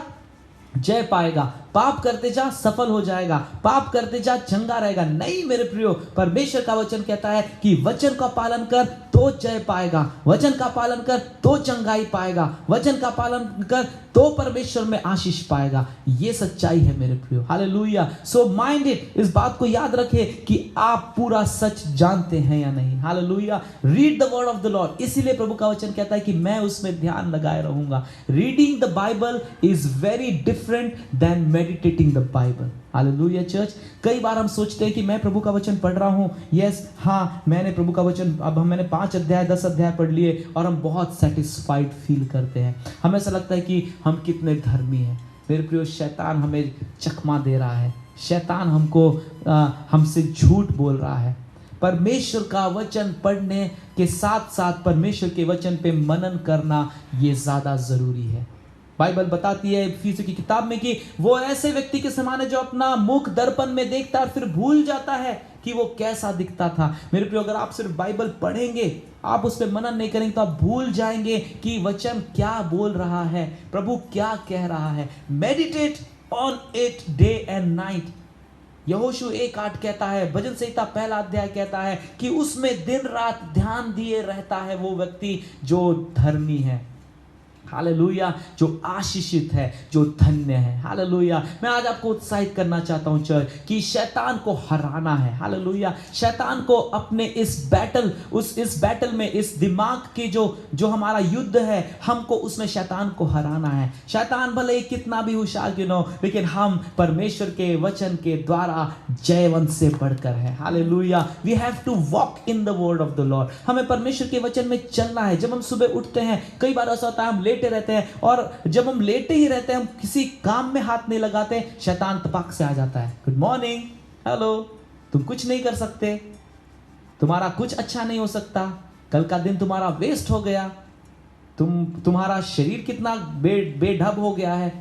जय पाएगा। पाप करते जा, सफल हो जाएगा। पाप करते जा, चंगा रहेगा। नहीं मेरे प्रियो, परमेश्वर का वचन कहता है कि वचन का पालन कर तो जय पाएगा, वचन का पालन कर तो चंगाई पाएगा, वचन का पालन कर तो परमेश्वर में आशीष पाएगा। ये सच्चाई है मेरे प्रियो। हालेलुया। सो माइंड इट, इस बात को याद रखे कि आप पूरा सच जानते हैं या नहीं। Hallelujah. Read the word of the Lord. इसीलिए प्रभु का वचन कहता है कि मैं उसमें ध्यान लगाए रहूंगा। Reading the Bible is very different than meditating the Bible. Hallelujah church. कई बार हम सोचते हैं कि मैं प्रभु का वचन पढ़ रहा हूं, यस हाँ मैंने प्रभु का वचन, अब मैंने 5 अध्याय 10 अध्याय पढ़ लिए और हम बहुत सेटिस्फाइड फील करते हैं। हमें ऐसा लगता है कि हम कितने धर्मी हैं। मेरे प्रियो, शैतान हमें चकमा दे रहा है, शैतान हमको हमसे झूठ बोल रहा है। परमेश्वर का वचन पढ़ने के साथ साथ परमेश्वर के वचन पे मनन करना ये ज्यादा जरूरी है। बाइबल बताती है इफिसियों की किताब में कि वो ऐसे व्यक्ति के समान है जो अपना मुख दर्पण में देखता है और फिर भूल जाता है कि वो कैसा दिखता था। मेरे प्रियो, अगर आप सिर्फ बाइबल पढ़ेंगे, आप उस पर मनन नहीं करेंगे, तो आप भूल जाएंगे कि वचन क्या बोल रहा है, प्रभु क्या कह रहा है। Meditate on it day and night. यहोशू 1:8 कहता है, भजन संहिता 1 अध्याय कहता है कि उसमें दिन रात ध्यान दिए रहता है वो व्यक्ति जो धर्मी है। हालेलुया, जो आशीषित है, जो धन्य है। हालेलुया, मैं आज आपको उत्साहित करना चाहता हूं चर्च कि शैतान को हराना है। हालेलुया, शैतान को अपने इस बैटल में, इस दिमाग की जो हमारा युद्ध है, हमको उसमें शैतान को हराना है। शैतान भले ही कितना भी होशियार क्यों ना हो, लेकिन हम परमेश्वर के वचन के द्वारा जयवंत से बढ़कर है। Hallelujah, we have to walk in the word of the Lord. हमें परमेश्वर के वचन में चलना है। जब हम सुबह उठते हैं, कई बार ऐसा होता है हम लेटे रहते हैं, और जब हम लेटे ही रहते हैं, हम किसी काम में हाथ नहीं लगाते, शैतान तपाक से आ जाता है। गुड मॉर्निंग, हेलो, तुम कुछ नहीं कर सकते, तुम्हारा कुछ अच्छा नहीं हो सकता, कल का दिन तुम्हारा वेस्ट हो गया, तुम्हारा शरीर कितना बेढब हो गया है,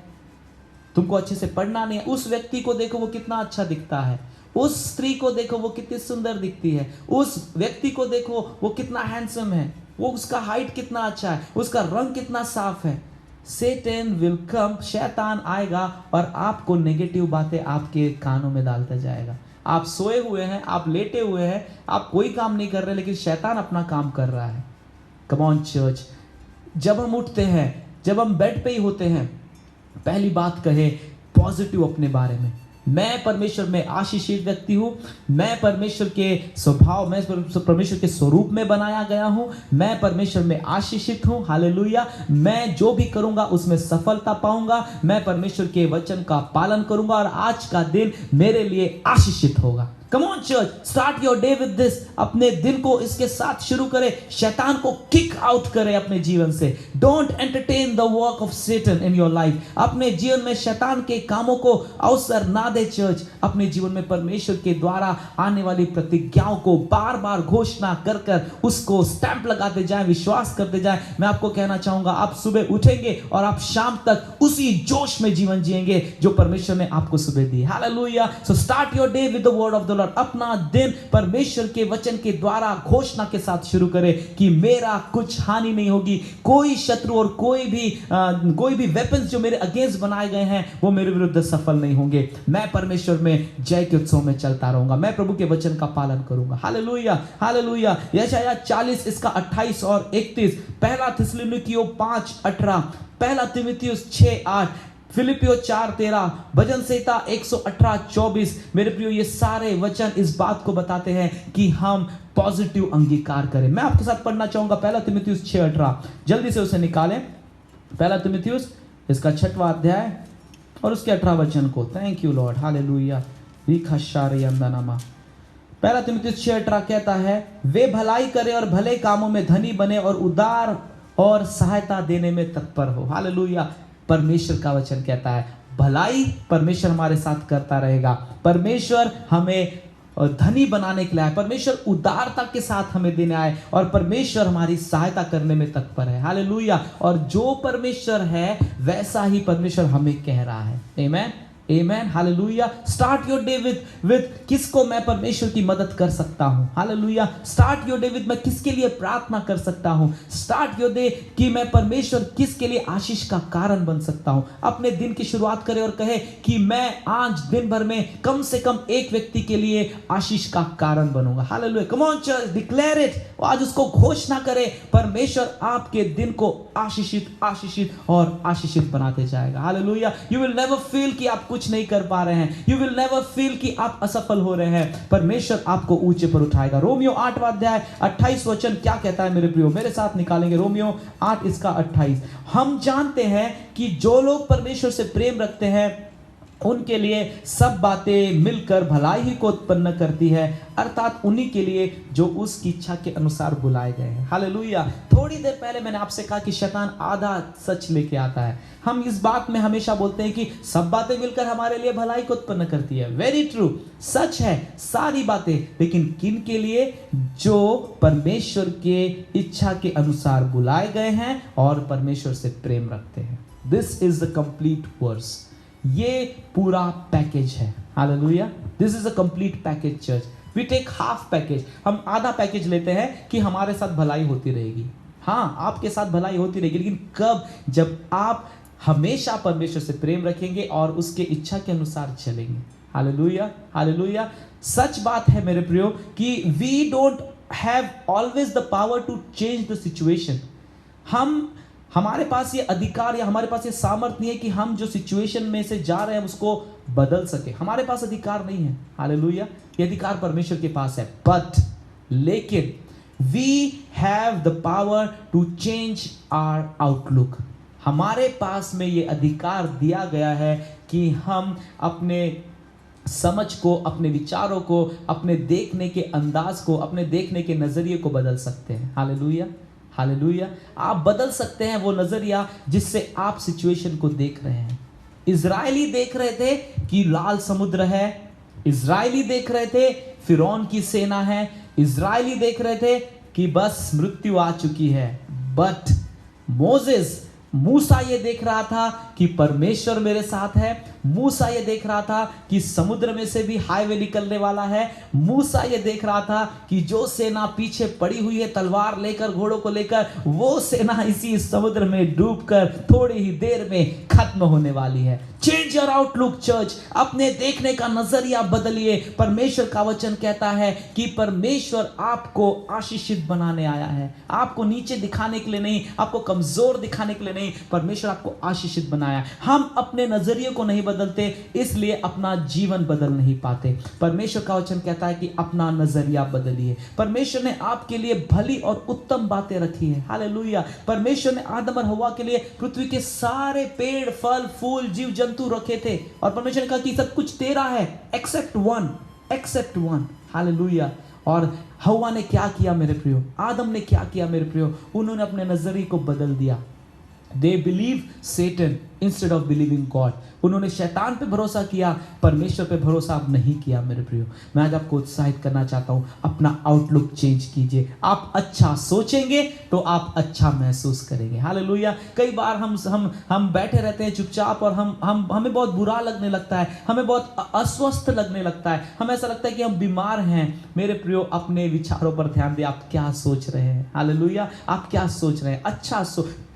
तुमको अच्छे से पढ़ना नहीं है। उस व्यक्ति को देखो वो कितना अच्छा दिखता है, उस स्त्री को देखो वो कितनी सुंदर दिखती है, उस व्यक्ति को देखो वो कितना हैंडसम है, वो उसका हाइट कितना अच्छा है, उसका रंग कितना साफ है। सेटन विल कम, शैतान आएगा और आपको नेगेटिव बातें आपके कानों में डालता जाएगा। आप सोए हुए हैं, आप लेटे हुए हैं, आप कोई काम नहीं कर रहे, लेकिन शैतान अपना काम कर रहा है। कम ऑन चर्च, जब हम उठते हैं, जब हम बेड पे ही होते हैं, पहली बात कहे पॉजिटिव अपने बारे में। मैं परमेश्वर में आशीषित व्यक्ति हूं, मैं परमेश्वर के स्वभाव, मैं परमेश्वर के स्वरूप में बनाया गया हूं, मैं परमेश्वर में आशीषित हूं। हालेलुया, मैं जो भी करूंगा उसमें सफलता पाऊंगा, मैं परमेश्वर के वचन का पालन करूंगा और आज का दिन मेरे लिए आशीषित होगा। Come on church, start your day with this. अपने दिन को इसके साथ शुरू करें, शैतान को किक आउट करें अपने जीवन से। Don't entertain the work of Satan in your life. अपने जीवन में शैतान के कामों को अवसर ना दे चर्च। अपने जीवन में परमेश्वर के द्वारा आने वाली प्रतिज्ञाओं को बार बार घोषणा कर कर उसको स्टैंप लगाते जाएं, विश्वास करते जाएं। मैं आपको कहना चाहूंगा, आप सुबह उठेंगे और आप शाम तक उसी जोश में जीवन जिएंगे जो परमेश्वर ने आपको सुबह दी। Hallelujah, so start your day with the word of the Lord. अपना दिन परमेश्वर के वचन के द्वारा घोषणा के साथ शुरू करें कि मेरा कुछ हानि नहीं होगी, कोई शत्रु और कोई भी वेपन्स जो मेरे अगेंस्ट बनाए गए हैं वो मेरे विरुद्ध सफल नहीं होंगे। मैं परमेश्वर में जय के उत्सव में चलता रहूंगा, मैं प्रभु के वचन का पालन करूंगा। Hallelujah, hallelujah. यशायाह 40 इसका 28 और 31, पहला थिस्सलुनीकियों 5:18, पहला तीमुथियुस 6:8, फिलिपियो 4:13, भजन संहिता 118:24। मेरे प्रियो, ये सारे वचन इस बात को बताते हैं कि हम पॉजिटिव अंगीकार करें। मैं आपके साथ पढ़ना चाहूंगा पहला तीमुथियुस 6:18, जल्दी से उसे निकालें। पहला तीमुथियुस इसका 6वां अध्याय और उसके 18 वचन को। Thank you Lord, hallelujah. पहला तीमुथियुस 6:18 कहता है, वे भलाई करे और भले कामों में धनी बने और उदार और सहायता देने में तत्पर हो। हालेलुया। परमेश्वर का वचन कहता है भलाई परमेश्वर हमारे साथ करता रहेगा। परमेश्वर हमें धनी बनाने के लिए आए, परमेश्वर उदारता के साथ हमें देने आए और परमेश्वर हमारी सहायता करने में तत्पर है। हालेलुया। और जो परमेश्वर है वैसा ही परमेश्वर हमें कह रहा है। Amen, amen, hallelujah. Start your day with किसको मैं परमेश्वर की मदद कर सकता हूं। Hallelujah. Start your day with मैं किसके लिए प्रार्थना कर सकता हूं। स्टार्ट योर डे कि मैं परमेश्वर किसके लिए आशीष का कारण बन सकता हूं। अपने दिन की शुरुआत करें और कहे कि मैं आज दिन भर में कम से कम एक व्यक्ति के लिए आशीष का कारण बनूंगा। Hallelujah. Come on church, declare it. आज उसको घोषणा करें, परमेश्वर आपके दिन को आशीषित आशीषित और आशीषित बनाते जाएगा। Hallelujah. You will never feel कि आप कुछ नहीं कर पा रहे हैं, यू विल नेवर फील कि आप असफल हो रहे हैं। परमेश्वर आपको ऊंचे पर उठाएगा। रोमियो 8वां अध्याय 28 वचन क्या कहता है मेरे प्रियो, मेरे साथ निकालेंगे। रोमियो 8 इसका 28, हम जानते हैं कि जो लोग परमेश्वर से प्रेम रखते हैं उनके लिए सब बातें मिलकर भलाई ही को उत्पन्न करती है, अर्थात उन्हीं के लिए जो उसकी इच्छा के अनुसार बुलाए गए हैं। हालेलुया। थोड़ी देर पहले मैंने आपसे कहा कि शैतान आधा सच लेके आता है। हम इस बात में हमेशा बोलते हैं कि सब बातें मिलकर हमारे लिए भलाई को उत्पन्न करती है। वेरी ट्रू, सच है सारी बातें, लेकिन किन के लिए? जो परमेश्वर के इच्छा के अनुसार बुलाए गए हैं और परमेश्वर से प्रेम रखते हैं। This is the complete verse. ये पूरा पैकेज है। Hallelujah. This is a complete package church. We take half package. हम आधा पैकेज लेते हैं कि हमारे साथ भलाई होती रहेगी। हाँ, आपके साथ भलाई होती रहेगी, लेकिन कब? जब आप हमेशा परमेश्वर से प्रेम रखेंगे और उसके इच्छा के अनुसार चलेंगे। Hallelujah, hallelujah. सच बात है मेरे प्रियो कि we don't have always the power to change the situation. हमारे पास ये अधिकार या हमारे पास ये सामर्थ्य नहीं है कि हम जो सिचुएशन में से जा रहे हैं उसको बदल सके। हमारे पास अधिकार नहीं है। हालेलुया। ये अधिकार परमेश्वर के पास है। बट लेकिन we have the power to change our outlook. हमारे पास में ये अधिकार दिया गया है कि हम अपने समझ को, अपने विचारों को, अपने देखने के अंदाज को, अपने देखने के नजरिए को बदल सकते हैं। Hallelujah, hallelujah. आप बदल सकते हैं वो नजरिया जिससे आप सिचुएशन को देख रहे हैं। इजरायली देख रहे थे कि लाल समुद्र है, इजरायली देख रहे थे फिरौन की सेना है, इजरायली देख रहे थे कि बस मृत्यु आ चुकी है। बट मोसेस, मूसा ये देख रहा था कि परमेश्वर मेरे साथ है। मूसा ये देख रहा था कि समुद्र में से भी हाईवे निकलने वाला है। मूसा ये देख रहा था कि जो सेना पीछे पड़ी हुई है तलवार लेकर, घोड़ों को लेकर, वो सेना इसी समुद्र में डूबकर थोड़ी ही देर में खत्म होने वाली है। Change your outlook church. अपने देखने का नजरिया बदलिए। परमेश्वर का वचन कहता है कि परमेश्वर आपको आशीषित बनाने आया है। आपको नीचे दिखाने के लिए नहीं, आपको कमजोर दिखाने के लिए नहीं, परमेश्वर आपको आशीषित बनाया। हम अपने नजरिए को नहीं बदलते, इसलिए अपना जीवन बदल नहीं पाते। परमेश्वर का वचन कहता है कि अपना नजरिया बदलिए। परमेश्वर ने आपके लिए भली और उत्तम बातें रखी है। हालेलुया। परमेश्वर ने आदम और हव्वा के लिए पृथ्वी के सारे पेड़, फल, फूल, जीव जंतु रखे थे और परमेश्वर ने कहा कि सब कुछ तेरा है एक्सेप्ट वन। हालेलुया। और हव्वा ने क्या किया मेरे प्रियो? आदम ने क्या किया मेरे प्रियो? उन्होंने अपने नजरिए को बदल दिया। They believe Satan instead of believing God. उन्होंने शैतान पे भरोसा किया, परमेश्वर पे भरोसा आप नहीं किया मेरे प्रियो। मैं आज आपको उत्साहित करना चाहता हूँ, अपना आउटलुक चेंज कीजिए। आप अच्छा सोचेंगे तो आप अच्छा महसूस करेंगे। हालेलुया। कई बार हम बैठे रहते हैं चुपचाप और हमें बहुत बुरा लगने लगता है, हमें बहुत अस्वस्थ लगने लगता है, हमें ऐसा लगता है कि हम बीमार हैं। मेरे प्रियो, अपने विचारों पर ध्यान दें। आप क्या सोच रहे हैं? हालेलुया। आप क्या सोच रहे हैं? अच्छा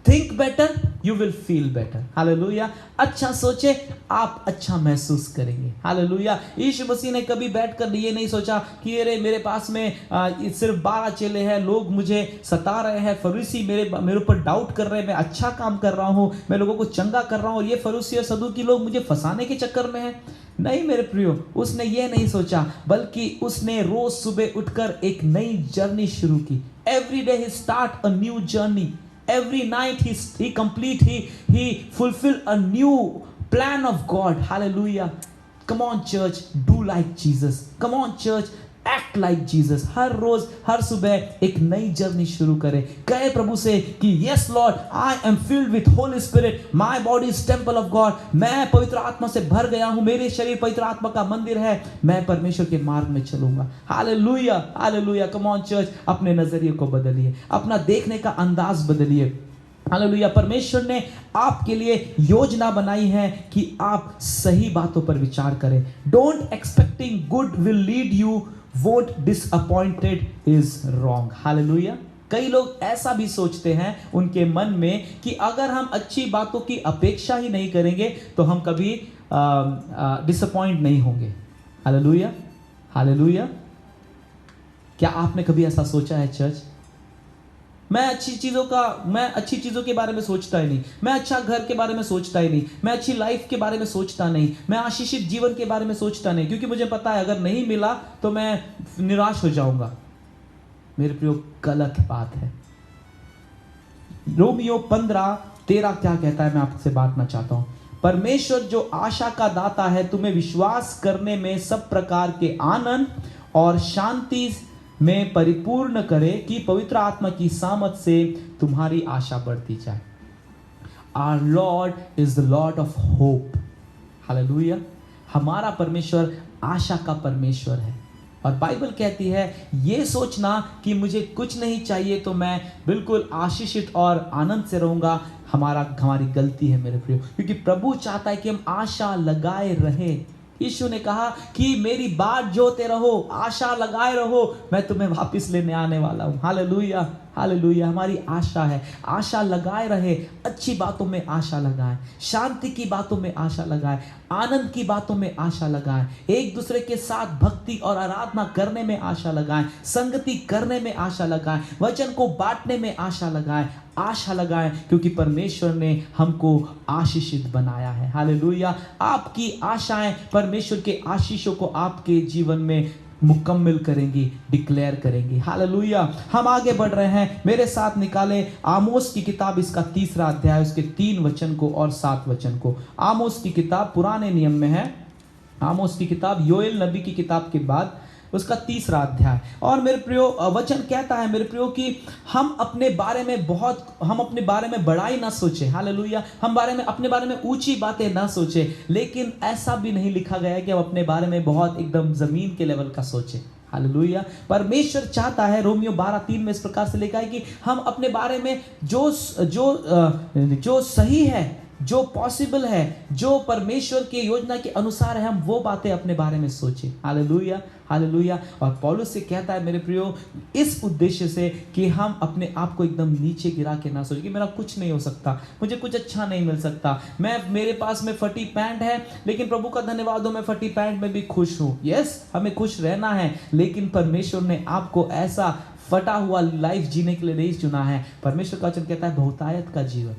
think better, you will feel better. Hallelujah. अच्छा सोचे, आप अच्छा महसूस करेंगे। हालेलुया। यीशु मसीह ने कभी बैठकर ये नहीं सोचा कि अरे मेरे पास में सिर्फ 12 चेले हैं, लोग मुझे सता रहे हैं, फरीसी मेरे ऊपर डाउट कर रहे हैं, मैं अच्छा काम कर रहा हूँ, मैं लोगों को चंगा कर रहा हूँ और ये फरीसी और सदूकी लोग मुझे फंसाने के चक्कर में हैं। नहीं मेरे प्रियो, उसने ये नहीं सोचा, बल्कि उसने रोज सुबह उठकर एक नई जर्नी शुरू की। Every day he start a new journey. Every night he fulfilled a new plan of God. Hallelujah. Come on church, do like Jesus. Come on church, act like Jesus. हर रोज, हर सुबह एक नई जर्नी शुरू करें। कहे प्रभु से कि yes Lord, I am filled with Holy Spirit. My body is temple of God. मैं पवित्र आत्मा से भर गया हूँ, मेरे शरीर पवित्र आत्मा का मंदिर है, मैं परमेश्वर के मार्ग में चलूंगा। Hallelujah, hallelujah. Come on church, अपने नजरिए को बदलिए, अपना देखने का अंदाज बदलिए। हालेलुया। परमेश्वर ने आपके लिए योजना बनाई है कि आप सही बातों पर विचार करें। Don't expecting good will lead you, vote disappointed is wrong. Hallelujah. कई लोग ऐसा भी सोचते हैं उनके मन में कि अगर हम अच्छी बातों की अपेक्षा ही नहीं करेंगे तो हम कभी डिसअपॉइंट नहीं होंगे। Hallelujah, hallelujah. क्या आपने कभी ऐसा सोचा है चर्च? मैं अच्छी चीज़ों के बारे में सोचता ही नहीं, मैं अच्छा घर के बारे में सोचता ही नहीं, मैं अच्छी लाइफ के बारे में सोचता नहीं, मैं आशीषित जीवन के बारे में सोचता नहीं, क्योंकि मुझे पता है अगर नहीं मिला तो मैं निराश हो जाऊंगा। मेरे प्रियो, गलत बात है। रोमियो 15:13 क्या कहता है, मैं आपसे बांटना चाहता हूं। परमेश्वर जो आशा का दाता है, तुम्हें विश्वास करने में सब प्रकार के आनंद और शांति में परिपूर्ण करे कि पवित्र आत्मा की सामर्थ से तुम्हारी आशा बढ़ती जाए। Our Lord is the Lord of hope. Hallelujah. हमारा परमेश्वर आशा का परमेश्वर है और बाइबल कहती है ये सोचना कि मुझे कुछ नहीं चाहिए तो मैं बिल्कुल आशीषित और आनंद से रहूंगा, हमारी गलती है मेरे प्रियो, क्योंकि प्रभु चाहता है कि हम आशा लगाए रहे। यीशु ने कहा कि मेरी बाट जोते रहो, आशा लगाए रहो, मैं तुम्हें वापस लेने आने वाला हूं। हालेलुया। हालेलुया। हमारी आशा है, आशा लगाए रहे, अच्छी बातों में आशा लगाएं, शांति की बातों में आशा लगाएं, आनंद की बातों में आशा लगाएं, एक दूसरे के साथ भक्ति और आराधना करने में आशा लगाएं, संगति करने में आशा लगाएं, वचन को बांटने में आशा लगाएं, आशा लगाएं, क्योंकि परमेश्वर ने हमको आशीषित बनाया है। हालेलुया। आपकी आशाएं परमेश्वर के आशीषों को आपके जीवन में मुकम्मल करेंगी, डिक्लेयर करेंगी। हालेलुया। हम आगे बढ़ रहे हैं, मेरे साथ निकाले आमोस की किताब, इसका 3रा अध्याय, उसके 3 वचन को और 7 वचन को। आमोस की किताब पुराने नियम में है, आमोस की किताब योएल नबी की किताब के बाद उसका 3रा अध्याय। और मेरे प्रियो वचन कहता है मेरे प्रियो कि हम अपने बारे में बड़ाई ना सोचे। हालेलुया। हम अपने बारे में ऊंची बातें ना सोचे, लेकिन ऐसा भी नहीं लिखा गया है कि हम अपने बारे में बहुत एकदम जमीन के लेवल का सोचे। हालेलुया। परमेश्वर चाहता है, रोमियो 12:3 में इस प्रकार से लिखा है कि हम अपने बारे में जो सही है, जो पॉसिबल है, जो परमेश्वर की योजना के अनुसार है, हम वो बातें अपने बारे में सोचें। Hallelujah, hallelujah. और पौलुस से कहता है मेरे प्रियो, इस उद्देश्य से कि हम अपने आप को एकदम नीचे गिरा के ना सोचें कि मेरा कुछ नहीं हो सकता, मुझे कुछ अच्छा नहीं मिल सकता, मेरे पास में फटी पैंट है, लेकिन प्रभु का धन्यवाद हो मैं फटी पैंट में भी खुश हूँ। यस, हमें खुश रहना है, लेकिन परमेश्वर ने आपको ऐसा फटा हुआ लाइफ जीने के लिए नहीं चुना है। परमेश्वर का वचन कहता है बहुतायत का जीवन।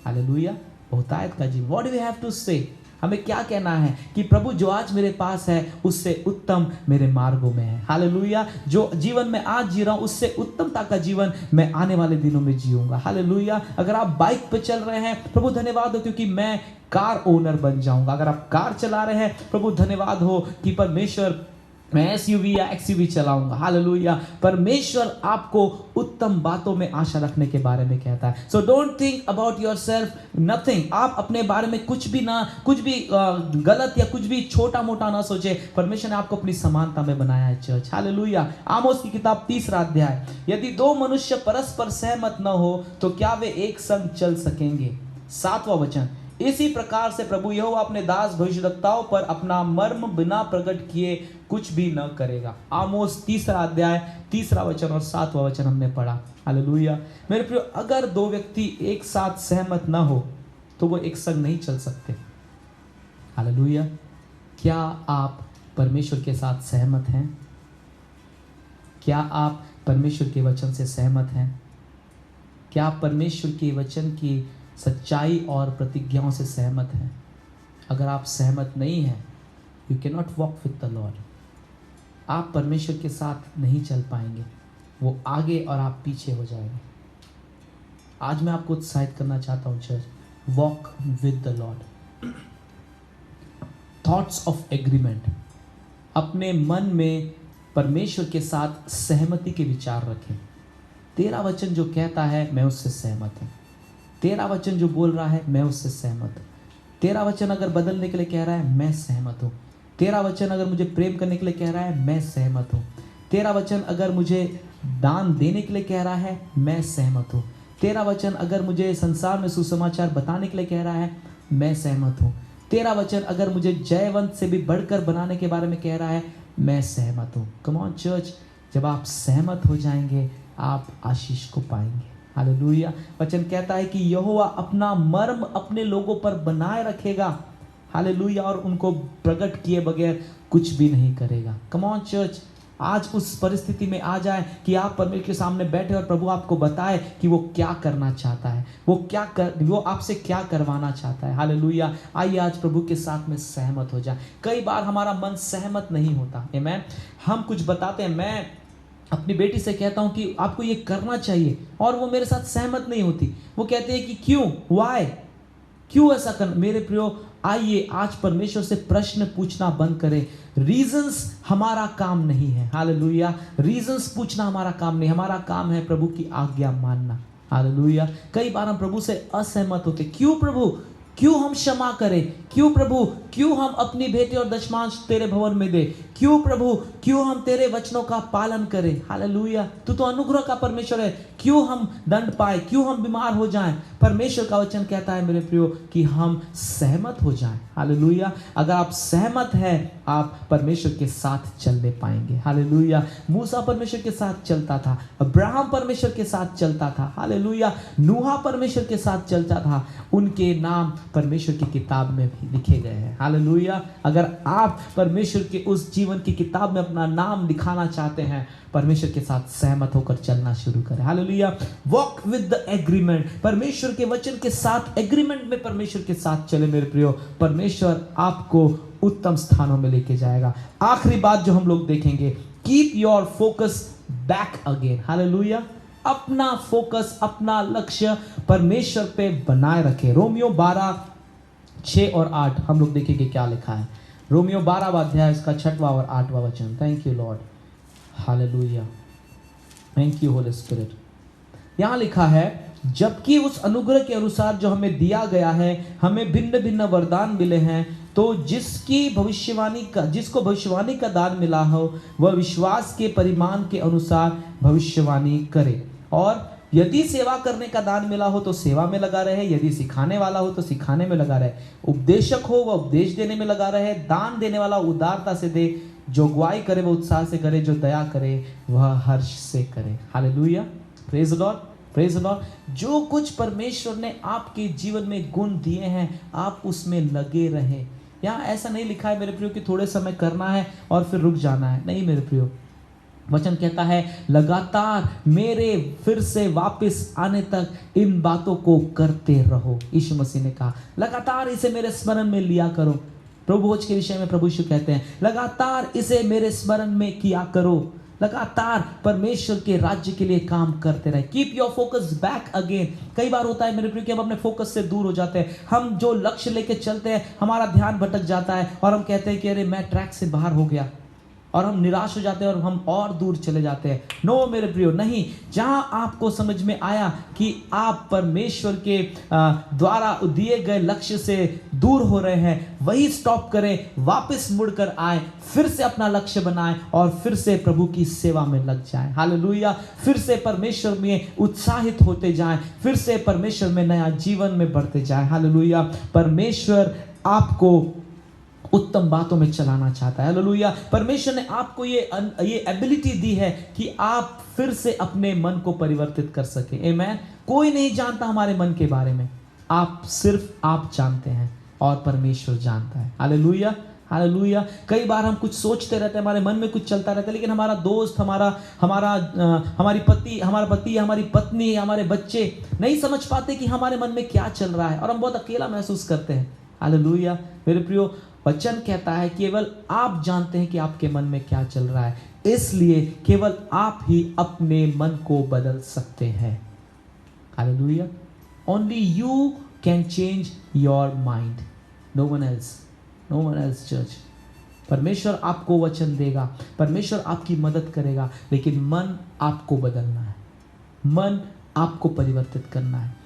हालेलुया, बहुतायत का जीवन। What do we have to say? हमें क्या कहना है कि प्रभु जो आज मेरे पास है उससे उत्तम मेरे मार्गों में है। हालेलुया। जो जीवन में आज जी रहा हूं उससे उत्तमता का जीवन मैं आने वाले दिनों में जीऊंगा। हालेलुया। अगर आप बाइक पे चल रहे हैं, प्रभु धन्यवाद हो क्योंकि मैं कार ओनर बन जाऊंगा। अगर आप कार चला रहे हैं, प्रभु धन्यवाद हो कि परमेश्वर मैं एसयूवी या एक्सयूवी चलाऊंगा। हालेलुया। परमेश्वर आपको उत्तम बातों में आशा रखने के बारे में कहता है। सो don't think about yourself nothing. आप अपने बारे में कुछ भी गलत या कुछ भी छोटा मोटा ना सोचे। परमेश्वर ने आपको अपनी समानता में बनाया है चर्च। हालेलुया। आमोस की किताब 3रा अध्याय, यदि 2 मनुष्य परस्पर सहमत न हो तो क्या वे एक संग चल सकेंगे? 7वां वचन, इसी प्रकार से प्रभु यहोवा अपने दास भविष्यद्वक्ताओं पर अपना मर्म बिना प्रकट किए कुछ भी न करेगा। आमोस 3रा अध्याय 3रा वचन और 7वां वचन हमने पढ़ा। हालेलुया। मेरे प्रियो, अगर 2 व्यक्ति एक साथ सहमत न हो तो वो एक संग नहीं चल सकते। हालेलुया। क्या आप परमेश्वर के साथ सहमत हैं? क्या आप परमेश्वर के वचन से सहमत हैं? क्या आप परमेश्वर के वचन की सच्चाई और प्रतिज्ञाओं से सहमत हैं? अगर आप सहमत नहीं हैं, you can not walk with the Lord. आप परमेश्वर के साथ नहीं चल पाएंगे, वो आगे और आप पीछे हो जाएंगे। आज मैं आपको उत्साहित करना चाहता हूँ church, walk with the Lord. Thoughts of agreement, अपने मन में परमेश्वर के साथ सहमति के विचार रखें। तेरा वचन जो कहता है मैं उससे सहमत हूँ। तेरा वचन जो बोल रहा है मैं उससे सहमत हूँ। तेरा वचन अगर बदलने के लिए कह रहा है मैं सहमत हूँ। तेरा वचन अगर मुझे प्रेम करने के लिए कह रहा है मैं सहमत हूँ। तेरा वचन अगर मुझे दान देने के लिए कह रहा है मैं सहमत हूँ। तेरा वचन अगर मुझे संसार में सुसमाचार बताने के लिए कह रहा है मैं सहमत हूँ। तेरा वचन अगर मुझे जयवंत से भी बढ़कर बनाने के बारे में कह रहा है मैं सहमत हूँ। कम ऑन चर्च, जब आप सहमत हो जाएंगे आप आशीष को पाएंगे। हालेलुया। वचन कहता है कि यहोवा अपना मर्म अपने लोगों पर बनाए रखेगा। हालेलुया। और उनको प्रकट किए बगैर कुछ भी नहीं करेगा। कम ऑन चर्च, आज उस परिस्थिति में आ जाए कि आप परमेश्वर के सामने बैठे और प्रभु आपको बताए कि वो क्या करना चाहता है, वो आपसे क्या करवाना चाहता है। हालेलुया। आइए आज प्रभु के साथ में सहमत हो जाए। कई बार हमारा मन सहमत नहीं होता। आमीन। हम कुछ बताते हैं, मैं अपनी बेटी से कहता हूं कि आपको ये करना चाहिए, और वो मेरे साथ सहमत नहीं होती। वो कहते हैं कि क्यों, व्हाई, क्यों ऐसा करना। मेरे प्रियो, आइए आज परमेश्वर से प्रश्न पूछना बंद करें। रीजंस हमारा काम नहीं है। हालेलुया। रीजंस पूछना हमारा काम नहीं, हमारा काम है प्रभु की आज्ञा मानना। हालेलुया। कई बार हम प्रभु से असहमत होते, क्यों प्रभु, क्यों हम क्षमा करें, क्यों प्रभु, क्यों हम अपनी भेंट और दशमांश तेरे भवन में दे? क्यों प्रभु, क्यों हम तेरे वचनों का पालन करें? हालेलुया। तू तो अनुग्रह का परमेश्वर है। क्यों हम दंड पाए, क्यों हम बीमार हो जाएं? परमेश्वर का वचन कहता है मेरे प्रियो कि हम सहमत हो जाएं। हालेलुया। अगर आप सहमत हैं, आप परमेश्वर के साथ चलने पाएंगे। हालेलुया। मूसा परमेश्वर के साथ चलता था, अब्राहम परमेश्वर के साथ चलता था। हालेलुया। नूहा परमेश्वर के साथ चलता था। उनके नाम परमेश्वर की किताब में भी लिखे गए हैं। हालेलुया। अगर आप परमेश्वर के उस जीवन की किताब में अपना नाम लिखाना चाहते हैं, परमेश्वर के साथ सहमत होकर चलना शुरू करें। Hallelujah. Walk with the agreement, परमेश्वर के वचन के साथ एग्रीमेंट में परमेश्वर के साथ चले मेरे प्रियो। परमेश्वर आपको उत्तम स्थानों में लेके जाएगा। आखिरी बात जो हम लोग देखेंगे, keep your focus back again. Hallelujah. अपना फोकस, अपना लक्ष्य परमेश्वर पे बनाए रखें। रोमियो 12:6 और 8 हम लोग देखेंगे क्या लिखा है। रोमियो 12वां अध्याय, इसका 6वां और 8वां वचन। Thank you Lord. Hallelujah. Thank you Holi spirit. यहां लिखा है, जबकि उस अनुग्रह के अनुसार जो हमें दिया गया है, हमें भिन्न भिन्न वरदान मिले हैं, तो जिसको भविष्यवाणी का दान मिला हो, वह विश्वास के परिमाण के अनुसार भविष्यवाणी करे। और यदि सेवा करने का दान मिला हो तो सेवा में लगा रहे, यदि सिखाने वाला हो तो सिखाने में लगा रहे, उपदेशक हो वह उपदेश देने में लगा रहे, दान देने वाला उदारता से दे, जो अगुवाई करे वह उत्साह से करे, जो दया करे वह हर्ष से करे। Hallelujah. Praise the Lord, praise the Lord. जो कुछ परमेश्वर ने आपके जीवन में गुण दिए हैं, आप उसमें लगे रहें। यहाँ ऐसा नहीं लिखा है मेरे प्रियो कि थोड़े समय करना है और फिर रुक जाना है। नहीं मेरे प्रियो, वचन कहता है लगातार मेरे फिर से वापस आने तक इन बातों को करते रहो। यीशु मसीह ने कहा लगातार इसे मेरे स्मरण में लिया करो। प्रभु भोज के विषय में प्रभु यीशु कहते हैं लगातार इसे मेरे स्मरण में किया करो। लगातार परमेश्वर के राज्य के लिए काम करते रहे। Keep your focus back again. कई बार होता है मेरे प्रिय कि हम अपने फोकस से दूर हो जाते हैं। हम जो लक्ष्य लेके चलते हैं, हमारा ध्यान भटक जाता है और हम कहते हैं कि अरे मैं ट्रैक से बाहर हो गया, और हम निराश हो जाते हैं और हम और दूर चले जाते हैं। नो मेरे प्रियो, नहीं। जहां आपको समझ में आया कि आप परमेश्वर के द्वारा दिए गए लक्ष्य से दूर हो रहे हैं, वही स्टॉप करें, वापस मुड़कर आए, फिर से अपना लक्ष्य बनाएं और फिर से प्रभु की सेवा में लग जाएं। हालेलुया। फिर से परमेश्वर में उत्साहित होते जाएं, फिर से परमेश्वर में नया जीवन में बढ़ते जाएं। हालेलुया। परमेश्वर आपको उत्तम बातों में चलाना चाहता है। हालेलुया। परमेश्वर ने आपको ये एबिलिटी दी है कि आप फिर से अपने मन को परिवर्तित कर सके। आमेन। कोई नहीं जानता हमारे मन के बारे में, सिर्फ आप जानते हैं और परमेश्वर जानता है। Hallelujah, hallelujah. कई बार हम कुछ सोचते रहते हैं, हमारे मन में कुछ चलता रहता है, लेकिन हमारा दोस्त, हमारी पति, हमारी पत्नी, हमारे बच्चे नहीं समझ पाते कि हमारे मन में क्या चल रहा है, और हम बहुत अकेला महसूस करते हैं। हालेलुया। मेरे प्रियो, वचन कहता है केवल आप जानते हैं कि आपके मन में क्या चल रहा है, इसलिए केवल आप ही अपने मन को बदल सकते हैं। Hallelujah. Only you can change your mind, no one else church. परमेश्वर आपको वचन देगा, परमेश्वर आपकी मदद करेगा, लेकिन मन आपको बदलना है, मन आपको परिवर्तित करना है।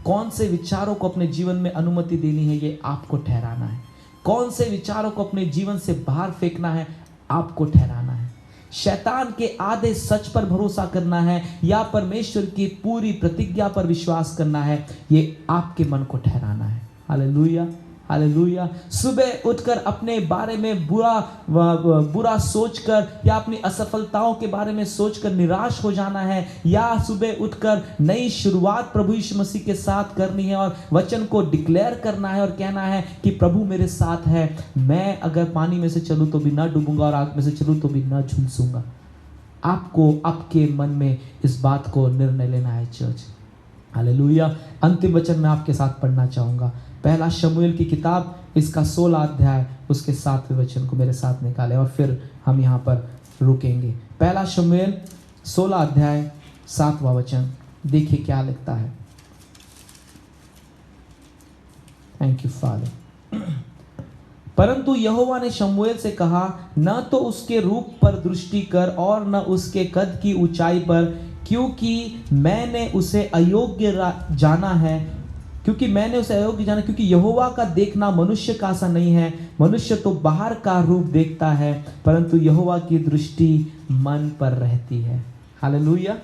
कौन से विचारों को अपने जीवन में अनुमति देनी है, ये आपको ठहराना है। कौन से विचारों को अपने जीवन से बाहर फेंकना है, आपको ठहराना है। शैतान के आधे सच पर भरोसा करना है या परमेश्वर की पूरी प्रतिज्ञा पर विश्वास करना है, ये आपके मन को ठहराना है। Hallelujah, hallelujah. सुबह उठकर अपने बारे में बुरा सोचकर या अपनी असफलताओं के बारे में सोचकर निराश हो जाना है, या सुबह उठकर नई शुरुआत प्रभु यीशु मसीह के साथ करनी है और वचन को डिक्लेयर करना है और कहना है कि प्रभु मेरे साथ है, मैं अगर पानी में से चलूं तो भी ना डूबूंगा और आग में से चलूं तो भी ना झुलसूंगा। आपको आपके मन में इस बात को निर्णय लेना है चर्च। हालेलुया। अंतिम वचन मैं आपके साथ पढ़ना चाहूंगा, पहला शमूएल की किताब, इसका 16 अध्याय, उसके 7वें वचन को मेरे साथ निकालें और फिर हम यहाँ पर रुकेंगे। पहला शमूएल 16 अध्याय 7वां वचन, देखिए क्या लिखता है। Thank you father. परंतु यहोवा ने शमूएल से कहा, न तो उसके रूप पर दृष्टि कर और न उसके कद की ऊंचाई पर, क्योंकि मैंने उसे अयोग्य जाना है। क्योंकि मैंने उसे अयोग्य जाना, क्योंकि यहोवा का देखना मनुष्य का आशा नहीं है। मनुष्य तो बाहर का रूप देखता है, परंतु यहोवा की दृष्टि मन पर रहती है। Hallelujah,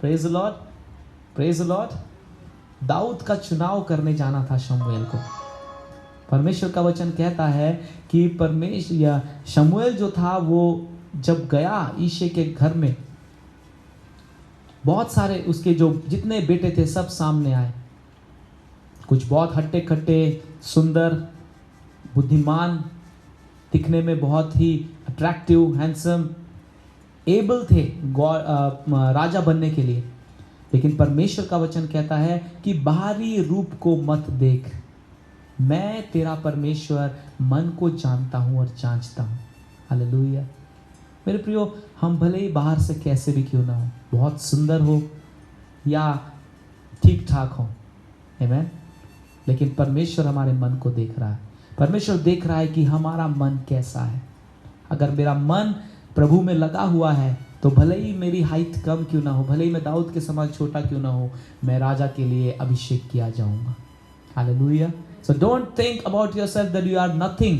praise the Lord, praise the Lord. Daud का चुनाव करने जाना था शमूएल को। परमेश्वर का वचन कहता है कि शमूएल जो था वो जब गया ईशे के घर में, बहुत सारे उसके जो जितने बेटे थे सब सामने आए। कुछ बहुत हट्टे खट्टे, सुंदर, बुद्धिमान, दिखने में बहुत ही अट्रैक्टिव, हैंडसम, एबल थे राजा बनने के लिए। लेकिन परमेश्वर का वचन कहता है कि बाहरी रूप को मत देख, मैं तेरा परमेश्वर मन को जानता हूं और जांचता हूं। हालेलुया। मेरे प्रियो, हम भले ही बाहर से कैसे भी क्यों ना हो, बहुत सुंदर हो या ठीक ठाक हो, आमीन, लेकिन परमेश्वर हमारे मन को देख रहा है। परमेश्वर देख रहा है कि हमारा मन कैसा है। अगर मेरा मन प्रभु में लगा हुआ है तो भले ही मेरी हाइट कम क्यों ना हो, भले ही मैं दाऊद के समान छोटा क्यों ना हो, मैं राजा के लिए अभिषेक किया जाऊंगा। Hallelujah. So don't think about yourself that you are nothing.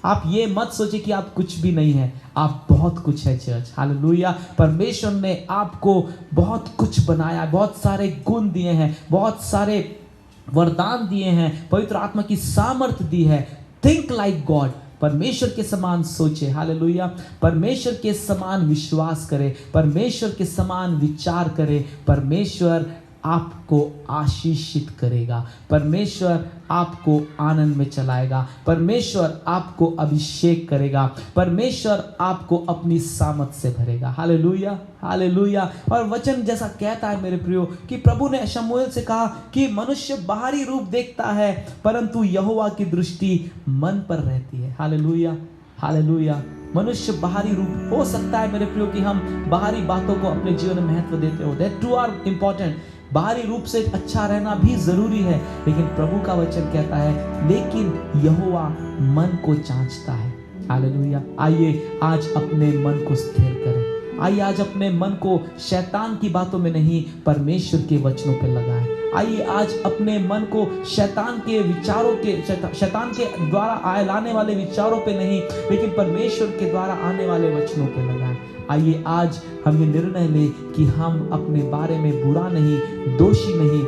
आप ये मत सोचिए कि आप कुछ भी नहीं है, आप बहुत कुछ है चर्च। हालेलुया। परमेश्वर ने आपको बहुत कुछ बनाया, बहुत सारे गुण दिए हैं, बहुत सारे वरदान दिए हैं, पवित्र आत्मा की सामर्थ्य दी है। थिंक लाइक गॉड, परमेश्वर के समान सोचे। हालेलुया। परमेश्वर के समान विश्वास करें, परमेश्वर के समान विचार करें। परमेश्वर आपको आशीषित करेगा, परमेश्वर आपको आनंद में चलाएगा, परमेश्वर आपको अभिषेक करेगा, परमेश्वर आपको अपनी सामर्थ से भरेगा। Hallelujah, hallelujah. और वचन जैसा कहता है मेरे प्रियो कि प्रभु ने शमूएल से कहा कि मनुष्य बाहरी रूप देखता है, परंतु यहोवा की दृष्टि मन पर रहती है। Hallelujah, hallelujah. मनुष्य बाहरी रूप, हो सकता है मेरे प्रियो कि हम बाहरी बातों को अपने जीवन में महत्व देते हो, दैट टू आर इंपॉर्टेंट। बाहरी रूप से अच्छा रहना भी जरूरी है, लेकिन प्रभु का वचन कहता है लेकिन यहोवा मन को जांचता है। हालेलुया। आइए आज अपने मन को स्थिर करें। आइए आज अपने मन को शैतान की बातों में नहीं, परमेश्वर के वचनों पर लगाएं। आइए आज अपने मन को शैतान के विचारों के, शैतान के द्वारा लाने वाले विचारों पे नहीं, लेकिन परमेश्वर के द्वारा आने वाले वचनों पे लगाएं। आइए आज हम ये निर्णय लें कि हम अपने बारे में बुरा नहीं, दोषी नहीं,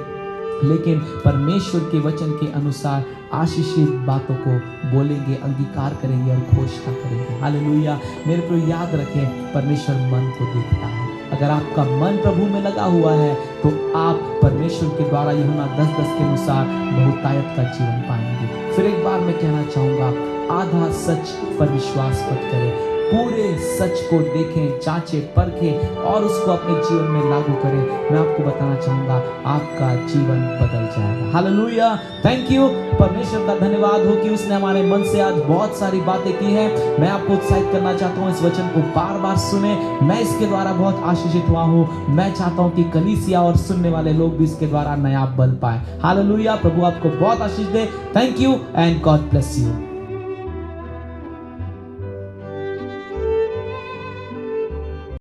लेकिन परमेश्वर के वचन के अनुसार आशीषित बातों को बोलेंगे, अंगीकार करेंगे और घोषणा करेंगे। हालेलुया। मेरे को याद रखें, परमेश्वर मन को देखता है। अगर आपका मन प्रभु में लगा हुआ है तो आप परमेश्वर के द्वारा यूहन्ना 10:10 के अनुसार बहुतायत का जीवन पाएंगे। फिर एक बार मैं कहना चाहूंगा, आधा सच पर विश्वास मत करें, पूरे सच को देखें, जांचें, परखें और उसको अपने जीवन में लागू करें। मैं आपको बताना चाहूंगा आपका जीवन बदल जाएगा। हालेलुया। Thank you. परमेश्वर का धन्यवाद हो कि उसने हमारे मन से आज बहुत सारी बातें की हैं। मैं आपको उत्साहित करना चाहता हूँ, इस वचन को बार बार सुने। मैं इसके द्वारा बहुत आशीषित हुआ हूँ। मैं चाहता हूँ कि कलीसिया और सुनने वाले लोग भी इसके द्वारा नया बल पाए। हालेलुया। प्रभु आपको बहुत आशीष दे। Thank you and God bless you.